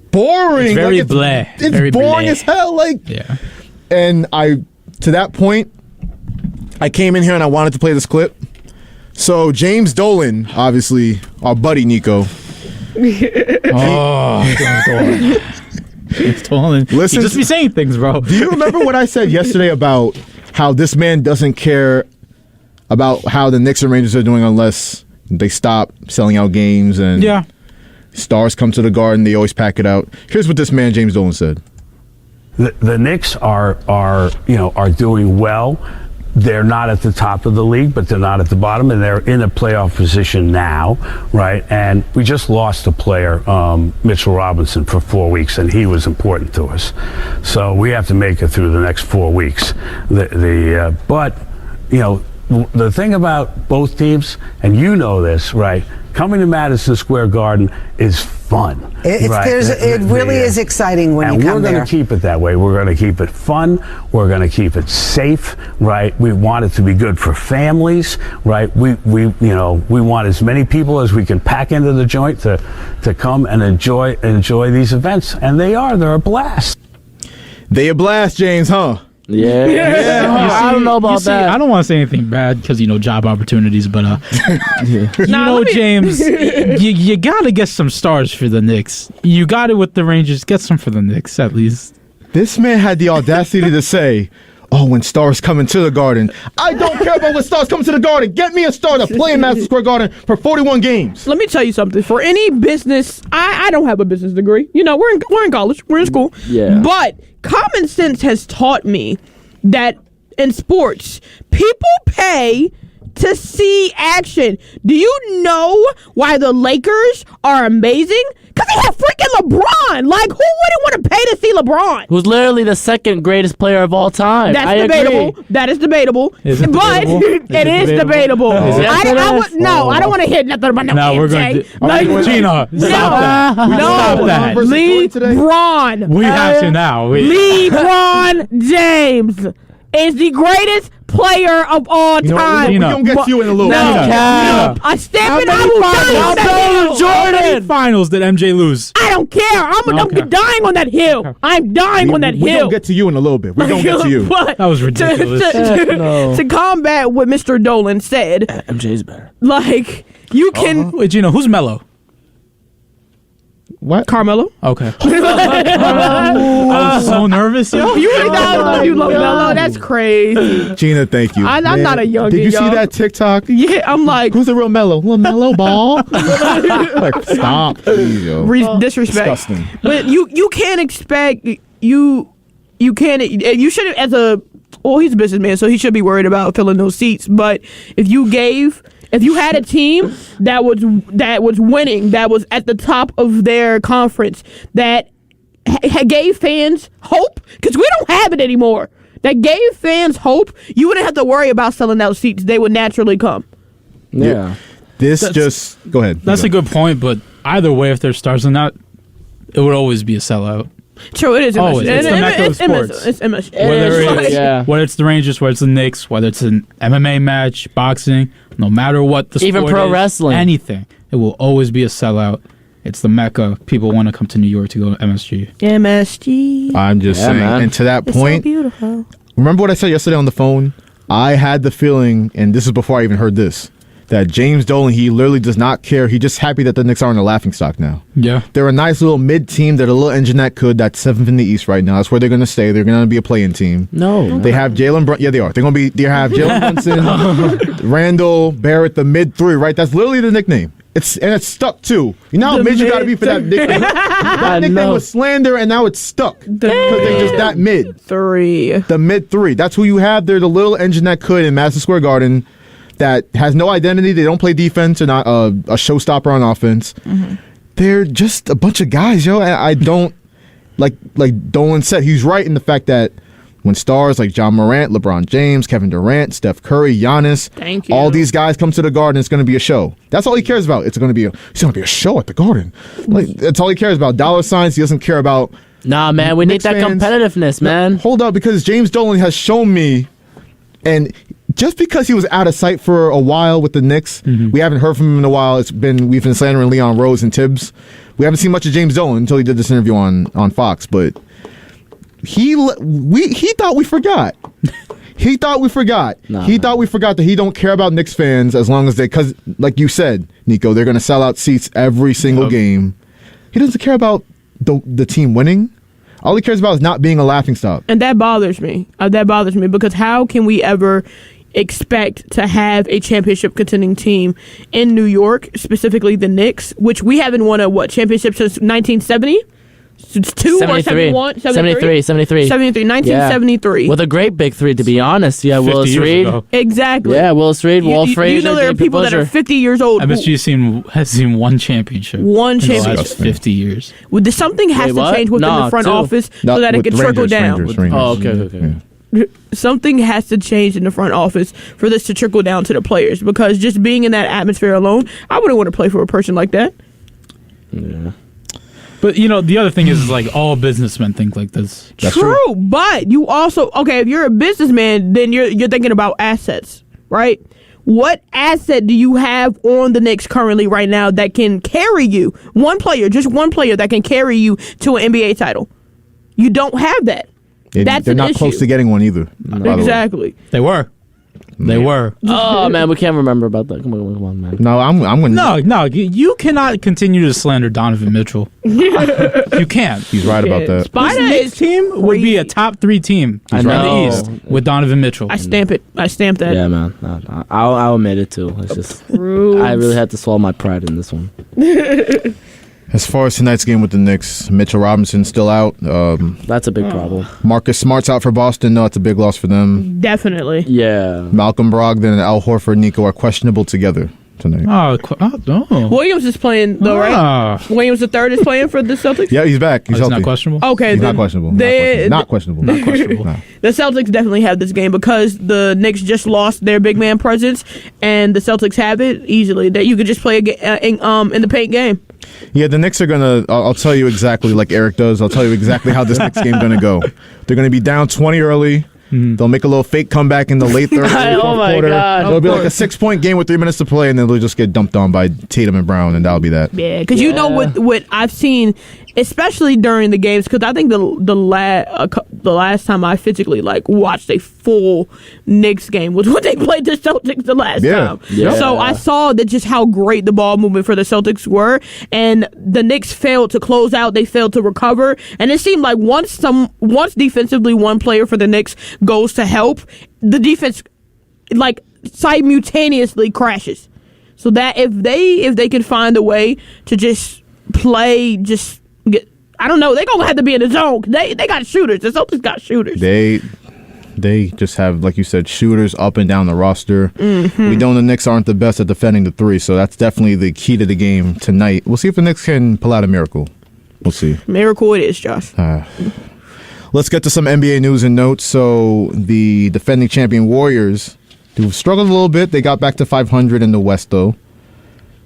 boring. It's very like, bleh. It's Very boring bleh. as hell. Like, Yeah. and to that point, I came in here and I wanted to play this clip. So James Dolan, obviously our buddy Nico. It's Dolan. Listen, You just be saying things, bro. Do you remember what I said yesterday about how this man doesn't care about how the Knicks and Rangers are doing unless they stop selling out games and Yeah. stars come to the Garden, they always pack it out. Here's what this man James Dolan said. The Knicks are doing well. They're not at the top of the league, but they're not at the bottom, and they're in a playoff position now, right? And we just lost a player, Mitchell Robinson, for 4 weeks, and he was important to us. So we have to make it through the next 4 weeks. But the thing about both teams, and you know this, right? Coming to Madison Square Garden is fun. It really is exciting when you come there. And we're there. going to keep it that way. We're going to keep it fun. We're going to keep it safe, right? We want it to be good for families, right? We want as many people as we can pack into the joint to come and enjoy these events, and they're a blast. They a blast, James, huh? Yeah. I don't know about that. I don't want to say anything bad because, job opportunities, but, James, you got to get some stars for the Knicks. You got it with the Rangers. Get some for the Knicks, at least. This man had the audacity to say, when stars come into the Garden, I don't care about when stars come to the Garden. Get me a star to play in Madison Square Garden for 41 games. Let me tell you something. For any business, I don't have a business degree. We're in college. We're in school. Yeah. But common sense has taught me that in sports, people pay to see action. Do you know why the Lakers are amazing? Because they have freaking LeBron. Like, who wouldn't want to pay to see LeBron? Who's literally the second greatest player of all time. That's debatable. Agree. That is debatable. Is it but debatable? it is debatable. Yes, it is. I don't want to hear nothing about No, we're going MJ. to... Gina, stop that. Stop that. LeBron. We have to now. LeBron James is the greatest player of all time. We're going to get to you in a little bit. I step in. I will die on that hill. How many finals did MJ lose? I don't care. I'm dying on that hill. I'm dying on that We're hill. going to get to you in a little bit. We're going to get to you. But That was ridiculous. To combat what Mr. Dolan said, MJ's better. like, you can... Wait, Gino, who's Melo? What? Carmelo. Okay. I was so nervous, yo. You ain't down, you love Melo. That's crazy. Gina, thank you. I'm Man, not a youngin', Did you see yo. that TikTok? Yeah, I'm like, Who's the real Melo? Little Melo ball? Like, stop. Please, yo. Disrespect. Disgusting. But you can't expect you can't you shouldn't he's a businessman, so he should be worried about filling those seats. But if you had a team that was winning, that was at the top of their conference, that gave fans hope, because we don't have it anymore, that gave fans hope, you wouldn't have to worry about selling out seats. They would naturally come. Yeah. Go ahead. That's a good point, but either way, if there's stars or not, it would always be a sellout. True, it is. Always. It's the mecca of sports. It's MSG. Whether it's the Rangers, whether it's the Knicks, whether it's an MMA match, boxing, no matter what the sport Even pro is, wrestling. anything, it will always be a sellout. It's the mecca. People want to come to New York to go to MSG. MSG. I'm just saying. man. And to that It's point, so beautiful. remember what I said yesterday on the phone? I had the feeling, and this is before I even heard this, that James Dolan, he literally does not care. He's just happy that the Knicks are in the laughingstock now. Yeah. They're a nice little mid-team. They're a little engine that could. That's 7th in the East right now. That's where they're going to stay. They're going to be a play-in team. No. They have Jalen Brunson. Yeah, they are. They have Jalen Brunson, Randall, Barrett, the mid-3, right? That's literally the nickname. It's stuck, too. You know how mid you got to be for that nickname? That nickname was slander, and now it's stuck. Because they're just that mid. The mid-3. That's who you have. They're the little engine that could in Madison Square Garden that has no identity. They don't play defense or not a showstopper on offense. Mm-hmm. They're just a bunch of guys, yo. I don't like Dolan said. He's right in the fact that when stars like John Morant, LeBron James, Kevin Durant, Steph Curry, Giannis, all these guys come to the Garden, it's going to be a show. That's all he cares about. It's going to be a show at the Garden. Like, that's all he cares about. Dollar signs. He doesn't care about. Nah, man, we need that competitiveness, man. Hold up, because James Dolan has shown me, and just because he was out of sight for a while with the Knicks, we haven't heard from him in a while. We've been slandering Leon Rose and Tibbs. We haven't seen much of James Dolan until he did this interview on Fox. But he thought we forgot. He thought we forgot. He thought we forgot that he don't care about Knicks fans as long as because like you said, Nico, they're going to sell out seats every single game. He doesn't care about the team winning. All he cares about is not being a laughingstock. And that bothers me. Because how can we ever expect to have a championship contending team in New York, specifically the Knicks, which we haven't won a championship since 1970? It's 73. 1973. With a great big three, to be honest. Yeah, Willis Reed. Exactly. Yeah, Willis Reed, Walt Frazier. You know there are people that are 50 years old. MSG has seen one championship. In the last 50 years. Something has to change within the front office so that it can trickle down. Rangers. Oh, okay. Yeah. Something has to change in the front office for this to trickle down to the players, because just being in that atmosphere alone, I wouldn't want to play for a person like that. Yeah. But, the other thing is like all businessmen think like this. That's true. But you also, if you're a businessman, then you're thinking about assets, right? What asset do you have on the Knicks currently right now that can carry you? Just one player that can carry you to an NBA title. You don't have that. They're not close to getting one either. Exactly. They were. Oh, man, we can't remember about that. Come on, man. No, I'm going to. No, you cannot continue to slander Donovan Mitchell. You can't. He's right about that. This team would be a top 3 team in the East with Donovan Mitchell. I stamp that. Yeah, man. No, I'll admit it, too. It's just, I really had to swallow my pride in this one. As far as tonight's game with the Knicks, Mitchell Robinson's still out. That's a big problem. Marcus Smart's out for Boston. No, it's a big loss for them. Definitely. Yeah. Malcolm Brogdon and Al Horford, Nico, are questionable together tonight. No. Williams is playing, though, right? Williams III is playing for the Celtics? Yeah, he's back. He's healthy. Not questionable? Okay. He's not questionable. Not questionable. No. The Celtics definitely have this game because the Knicks just lost their big man presence, and the Celtics have it easily. That you could just play in the paint game. Yeah, the Knicks are going to, I'll tell you exactly like Eric does. I'll tell you exactly how this Knicks game is going to go. They're going to be down 20 early. They'll make a little fake comeback in the late third, oh my quarter. God. It'll be like a 6-point game with 3 minutes to play, and then they'll just get dumped on by Tatum and Brown, and that'll be that. Yeah, because you know what I've seen especially during the games, because I think the last time I physically watched a full Knicks game was when they played the Celtics the last time. Yeah. So I saw that just how great the ball movement for the Celtics were, and the Knicks failed to close out. They failed to recover, and it seemed like once defensively one player for the Knicks goes to help, the defense simultaneously crashes. So that if they can find a way to just play, I don't know, they're gonna have to be in the zone. They got shooters. The Celtics got shooters. They just have, like you said, shooters up and down the roster. Mm-hmm. We know the Knicks aren't the best at defending the three, so that's definitely the key to the game tonight. We'll see if the Knicks can pull out a miracle. We'll see. Miracle it is, Josh. Let's get to some NBA news and notes. So the defending champion Warriors, who struggled a little bit, they got back to 500 in the West, though.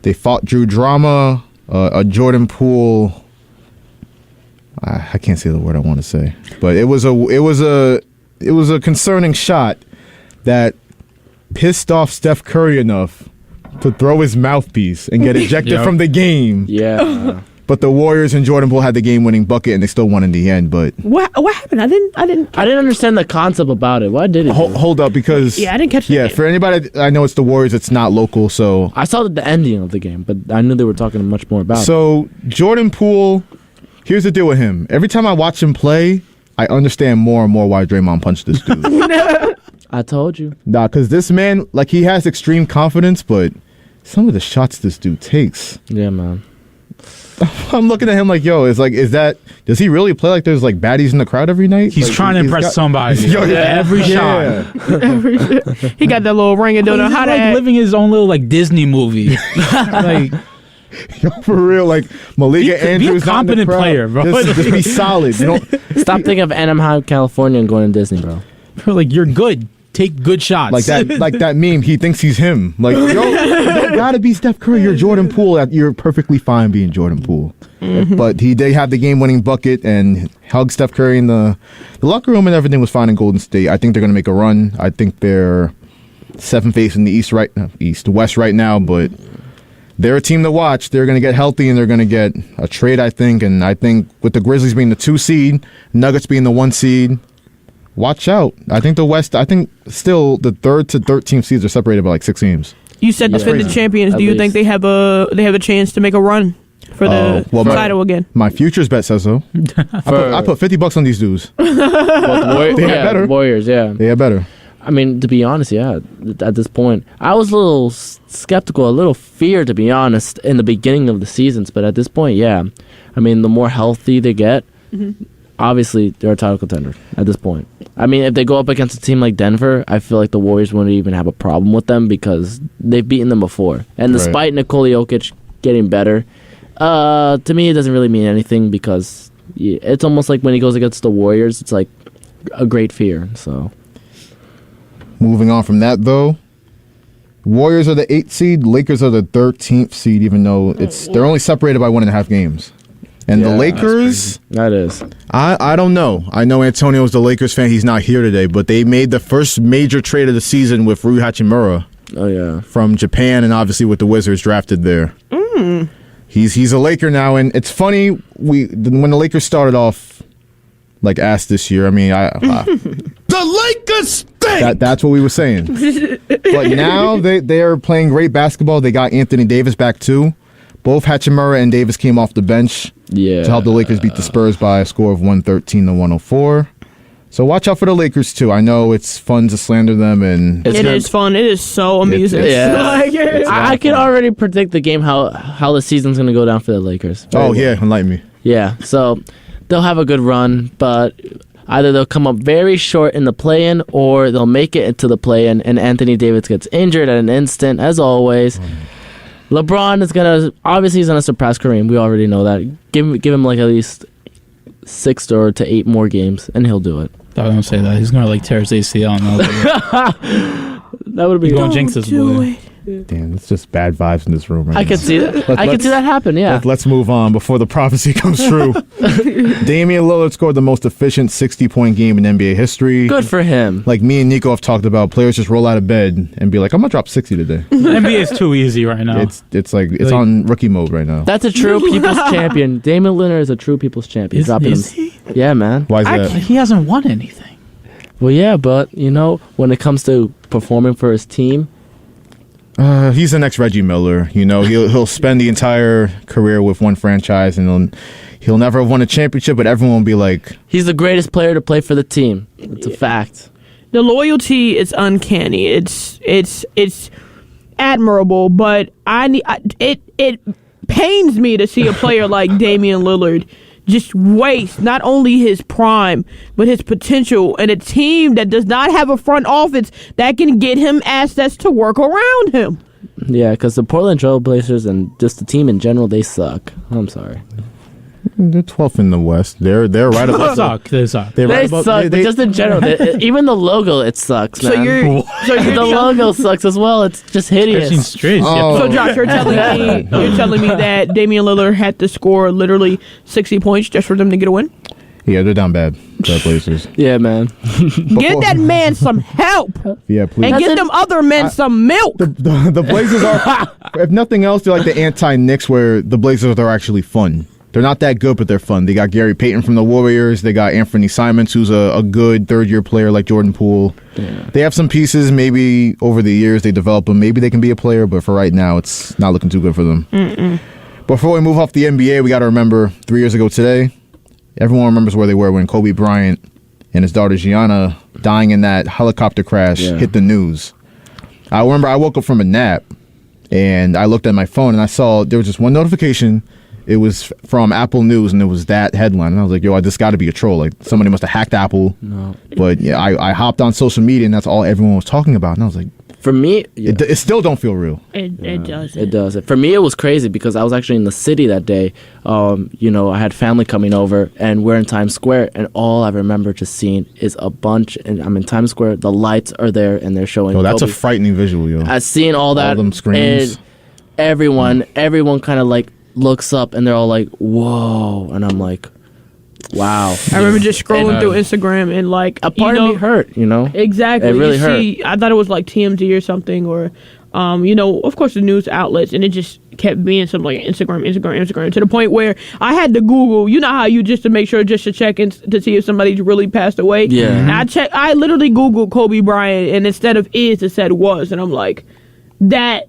They fought Drew Drama, a Jordan Poole. I can't say the word I want to say, but it was a concerning shot that pissed off Steph Curry enough to throw his mouthpiece and get ejected from the game. Yeah. But the Warriors and Jordan Poole had the game-winning bucket, and they still won in the end. But what happened? I didn't understand the concept about it. Why did it? Hold up, because I didn't catch the game. For anybody, I know it's the Warriors. It's not local, so I saw the ending of the game, but I knew they were talking much more about it. So Jordan Poole, here's the deal with him. Every time I watch him play, I understand more and more why Draymond punched this dude. I told you. Nah, because this man, he has extreme confidence, but some of the shots this dude takes. Yeah, man. I'm looking at him does he really play like there's baddies in the crowd every night? He's trying to impress somebody. Every shot. He got that little ring and don't know how to living his own little Disney movie. For real, Malika Andrews, be a competent player, bro. Just be solid. Stop thinking of Anaheim, California, and going to Disney, bro. You're good. Take good shots. Like that meme. He thinks he's him. You gotta be Steph Curry. You're Jordan Poole. You're perfectly fine being Jordan Poole. Mm-hmm. But they had the game-winning bucket and hugged Steph Curry in the locker room, and everything was fine in Golden State. I think they're gonna make a run. I think they're seventh face in the West right now, but they're a team to watch. They're going to get healthy, and they're going to get a trade, I think. And I think with the Grizzlies being the 2 seed, Nuggets being the 1 seed, watch out. I think the West, still the 3rd to 13th seeds are separated by 6 games. You said defending champions. Do you think they have a chance to make a run for the title again? My futures bet says so. I put $50 on these dudes. They have better. Warriors, yeah. They have better. I mean, to be honest, yeah, at this point, I was a little skeptical, a little fear, to be honest, in the beginning of the seasons. But at this point, yeah. I mean, the more healthy they get, obviously, they're a title contender at this point. I mean, if they go up against a team like Denver, I feel like the Warriors wouldn't even have a problem with them because they've beaten them before. And despite Nikola Jokic getting better, to me, it doesn't really mean anything because it's almost like when he goes against the Warriors, it's like a great fear, so... Moving on from that, though, Warriors are the 8th seed, Lakers are the 13th seed, even though they're only separated by 1.5 games. And the Lakers, that is. I don't know. I know Antonio's the Lakers fan. He's not here today, but they made the first major trade of the season with Rui Hachimura. Oh yeah, from Japan, and obviously with the Wizards drafted there. He's a Laker now, and it's funny when the Lakers started off ass this year. I mean, the Lakers stink. That's what we were saying. But now they are playing great basketball. They got Anthony Davis back too. Both Hachimura and Davis came off the bench to help the Lakers beat the Spurs by a score of 113 to 104. So watch out for the Lakers too. I know it's fun to slander them, and it is fun. It is so amusing. I can already predict the game how the season's gonna go down for the Lakers. Enlighten me. Yeah, so they'll have a good run, but either they'll come up very short in the play-in or they'll make it into the play-in, and Anthony Davis gets injured at an instant, as always. LeBron is he's gonna surpass Kareem. We already know that. Give him at least 6 to 8 more games, and he'll do it. I don't say that. He's gonna tear his ACL. That would be going to jinx this boy. Damn, it's just bad vibes in this room right I now. could see that. I could see that happen. Yeah. Let's move on before the prophecy comes true. Damian Lillard scored the most efficient 60-point game in NBA history. Good for him. Like me and Nico have talked about, players just roll out of bed and be like, I'm going to drop 60 today. NBA is too easy right now. It's on rookie mode right now. That's a true people's champion. Damian Lillard is a true people's champion. Is he? Yeah, man. Why is that? He hasn't won anything. Well, yeah, but, when it comes to performing for his team, He's the next Reggie Miller. He'll spend the entire career with one franchise, and he'll never have won a championship. But everyone will be like, he's the greatest player to play for the team. It's a fact. The loyalty is uncanny. It's admirable, but it pains me to see a player like Damian Lillard just waste not only his prime, but his potential in a team that does not have a front office that can get him assets to work around him. Yeah, because the Portland Trail Blazers and just the team in general, they suck. I'm sorry. They're 12th in the West. They're right above. They suck. They suck, but just in general, even the logo, it sucks, man. The logo sucks as well. It's just hideous. So Josh, you're telling me that Damian Lillard had to score literally 60 points just for them to get a win? Yeah, they're down bad. The Blazers. Yeah, man. Get that man some help. Yeah, please. And get them other men some milk. The Blazers are, if nothing else, they're like the anti-Knicks, where the Blazers are actually fun. They're not that good, but they're fun. They got Gary Payton from the Warriors. They got Anthony Simons, who's a good third-year player like Jordan Poole. Yeah. They have some pieces. Maybe over the years they develop them. Maybe they can be a player, but for right now, it's not looking too good for them. Before we move off the NBA, we got to remember 3 years ago today, everyone remembers where they were when Kobe Bryant and his daughter Gianna dying in that helicopter crash hit the news. I remember I woke up from a nap, and I looked at my phone, and I saw there was just one notification. It was from Apple News, and it was that headline. And I was like, yo, this got to be a troll. Like, somebody must have hacked Apple. No. But yeah, I hopped on social media, and that's all everyone was talking about. And I was like, for me, it still don't feel real. It doesn't. It does. For me, it was crazy because I was actually in the city that day. I had family coming over, and we're in Times Square, and all I remember just seeing is a bunch. And I'm in Times Square. The lights are there, and they're showing. Oh, that's Kobe. a frightening visual, yo. I seen all that. All them screens. And everyone kind of like looks up, and they're all like, "Whoa!" And I'm like, "Wow!" I remember just scrolling through Instagram, and like a part of me hurt. Exactly. It really hurt. I thought it was like TMZ or something, or of course the news outlets, and it just kept being something like Instagram, to the point where I had to Google. You know how you just to make sure, just to check in to see if somebody's really passed away. Yeah. And I literally Googled Kobe Bryant, and instead of is, it said was, and I'm like, that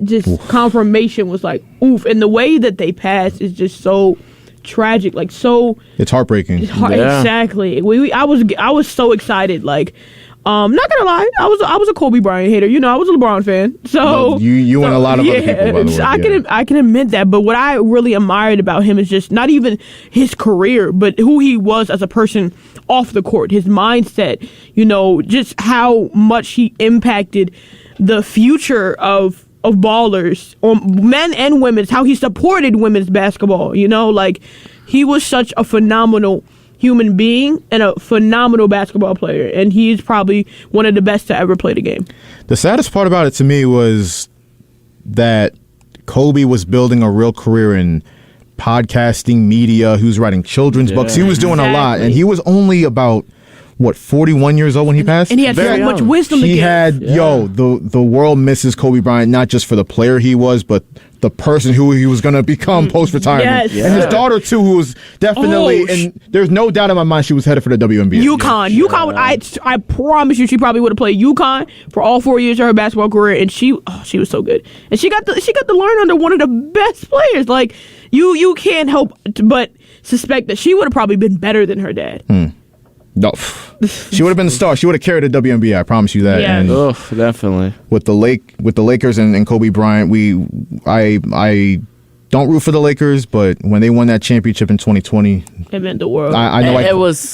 just confirmation was like, oof. And the way that they passed is just so tragic, like so. It's heartbreaking. Exactly. I was so excited. Like, not gonna lie, I was a Kobe Bryant hater. I was a LeBron fan. So you and a lot of other people, by the way. I can admit that. But what I really admired about him is just not even his career, but who he was as a person off the court. His mindset. Just how much he impacted the future of ballers, men and women, how he supported women's basketball. Like, he was such a phenomenal human being and a phenomenal basketball player, and he's probably one of the best to ever play the game. The saddest part about it to me was that Kobe was building a real career in podcasting, media. He was writing children's books. He was doing a lot, and he was only about 41 years old when he passed? And he had so much wisdom to give. He had, the world misses Kobe Bryant, not just for the player he was, but the person who he was going to become post-retirement. Yes. And his daughter, too, who was definitely, and there's no doubt in my mind she was headed for the WNBA. UConn, I promise you, she probably would have played UConn for all 4 years of her basketball career, and she was so good. And she got to learn under one of the best players. Like, you can't help but suspect that she would have probably been better than her dad. No, she would have been the star. She would have carried the WNBA. I promise you that. Yeah. And definitely. With the Lakers and Kobe Bryant, I don't root for the Lakers, but when they won that championship in 2020, it meant the world. I know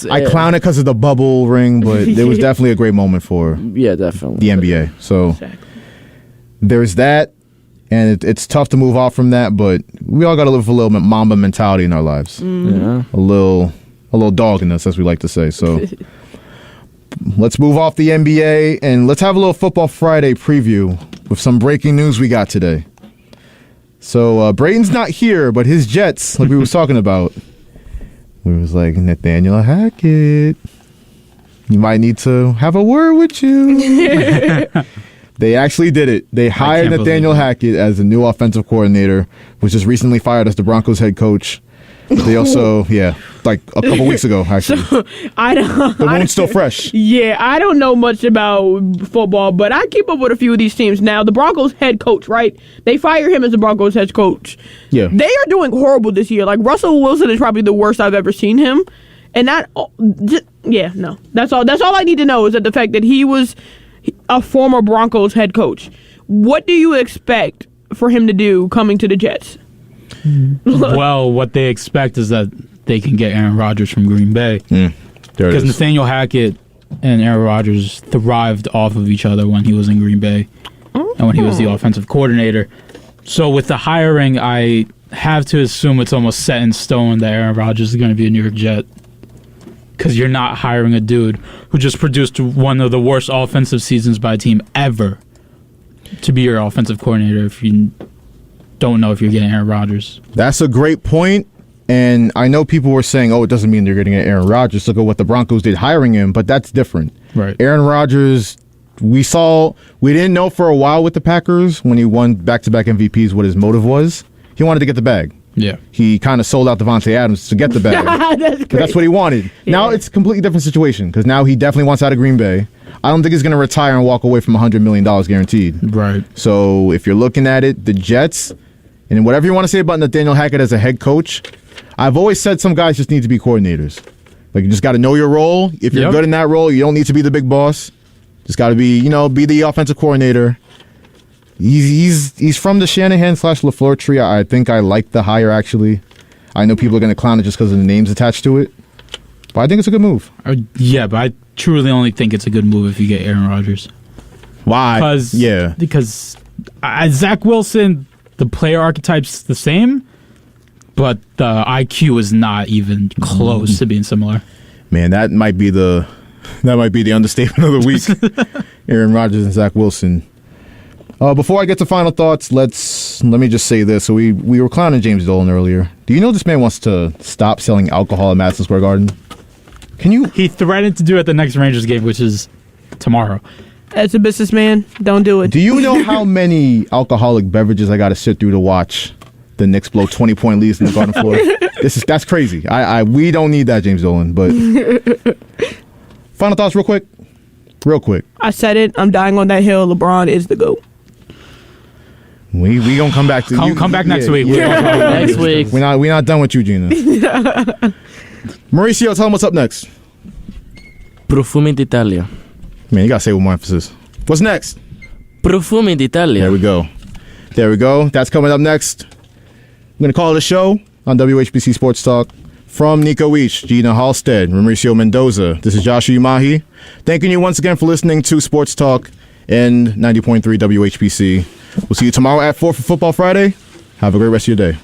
I clown it because of the bubble ring, but it was definitely a great moment for definitely the NBA. So there's that, and it's tough to move off from that, but we all got to live with a little Mamba mentality in our lives. Yeah. A little dog in us, as we like to say. So let's move off the NBA and let's have a little Football Friday preview with some breaking news we got today. So Brayton's not here, but his Jets, like we was talking about, we was like, Nathaniel Hackett, you might need to have a word with you. They actually did it. They hired Nathaniel Hackett as the new offensive coordinator, was just recently fired as the Broncos head coach. They also, like a couple weeks ago, actually. So, the wound's still fresh. Yeah, I don't know much about football, but I keep up with a few of these teams. Now, the Broncos head coach, right? They fire him as the Broncos head coach. Yeah. They are doing horrible this year. Like, Russell Wilson is probably the worst I've ever seen him. And that's all I need to know is that the fact that he was a former Broncos head coach. What do you expect for him to do coming to the Jets? Well, what they expect is that they can get Aaron Rodgers from Green Bay. Because Nathaniel Hackett and Aaron Rodgers thrived off of each other when he was in Green Bay and when he was the offensive coordinator. So with the hiring, I have to assume it's almost set in stone that Aaron Rodgers is going to be a New York Jet. Because you're not hiring a dude who just produced one of the worst offensive seasons by a team ever to be your offensive coordinator if you don't know if you're getting Aaron Rodgers. That's a great point. And I know people were saying, it doesn't mean they're getting Aaron Rodgers. Look at what the Broncos did hiring him, but that's different. Right. Aaron Rodgers, we didn't know for a while with the Packers when he won back-to-back MVPs what his motive was. He wanted to get the bag. Yeah. He kind of sold out Devontae Adams to get the bag. That's what he wanted. Yeah. Now it's a completely different situation because now he definitely wants out of Green Bay. I don't think he's going to retire and walk away from $100 million guaranteed. Right. So if you're looking at it, the Jets, and whatever you want to say about Nathaniel Hackett as a head coach, I've always said some guys just need to be coordinators. Like, you just got to know your role. If you're good in that role, you don't need to be the big boss. Just got to be, be the offensive coordinator. He's from the Shanahan/LaFleur tree. I think I like the hire, actually. I know people are going to clown it just because of the names attached to it. But I think it's a good move. But I truly only think it's a good move if you get Aaron Rodgers. Why? Because Zach Wilson, the player archetype's the same, but the IQ is not even close to being similar. Man, that might be the understatement of the week. Aaron Rodgers and Zach Wilson. Before I get to final thoughts, let me just say this. So we were clowning James Dolan earlier. Do you know this man wants to stop selling alcohol at Madison Square Garden? He threatened to do it at the next Rangers game, which is tomorrow. As a businessman, don't do it. Do you know how many alcoholic beverages I got to sit through to watch the Knicks blow 20-point leads in the Garden floor? That's crazy. We don't need that, James Dolan. But final thoughts, real quick. I said it. I'm dying on that hill. LeBron is the GOAT. We gonna come back to you. Come back next week. Next week. We're not done with you, Gina. Mauricio, tell them what's up next. Profumi d'Italia. Man, you gotta say it with more emphasis. What's next? Profumi d'Italia. There we go. That's coming up next. I'm gonna call it a show on WHPC Sports Talk. From Nico Weech, Gina Halstead, Mauricio Mendoza, this is Joshua Umahi. Thanking you once again for listening to Sports Talk and 90.3 WHPC. We'll see you tomorrow at 4 for Football Friday. Have a great rest of your day.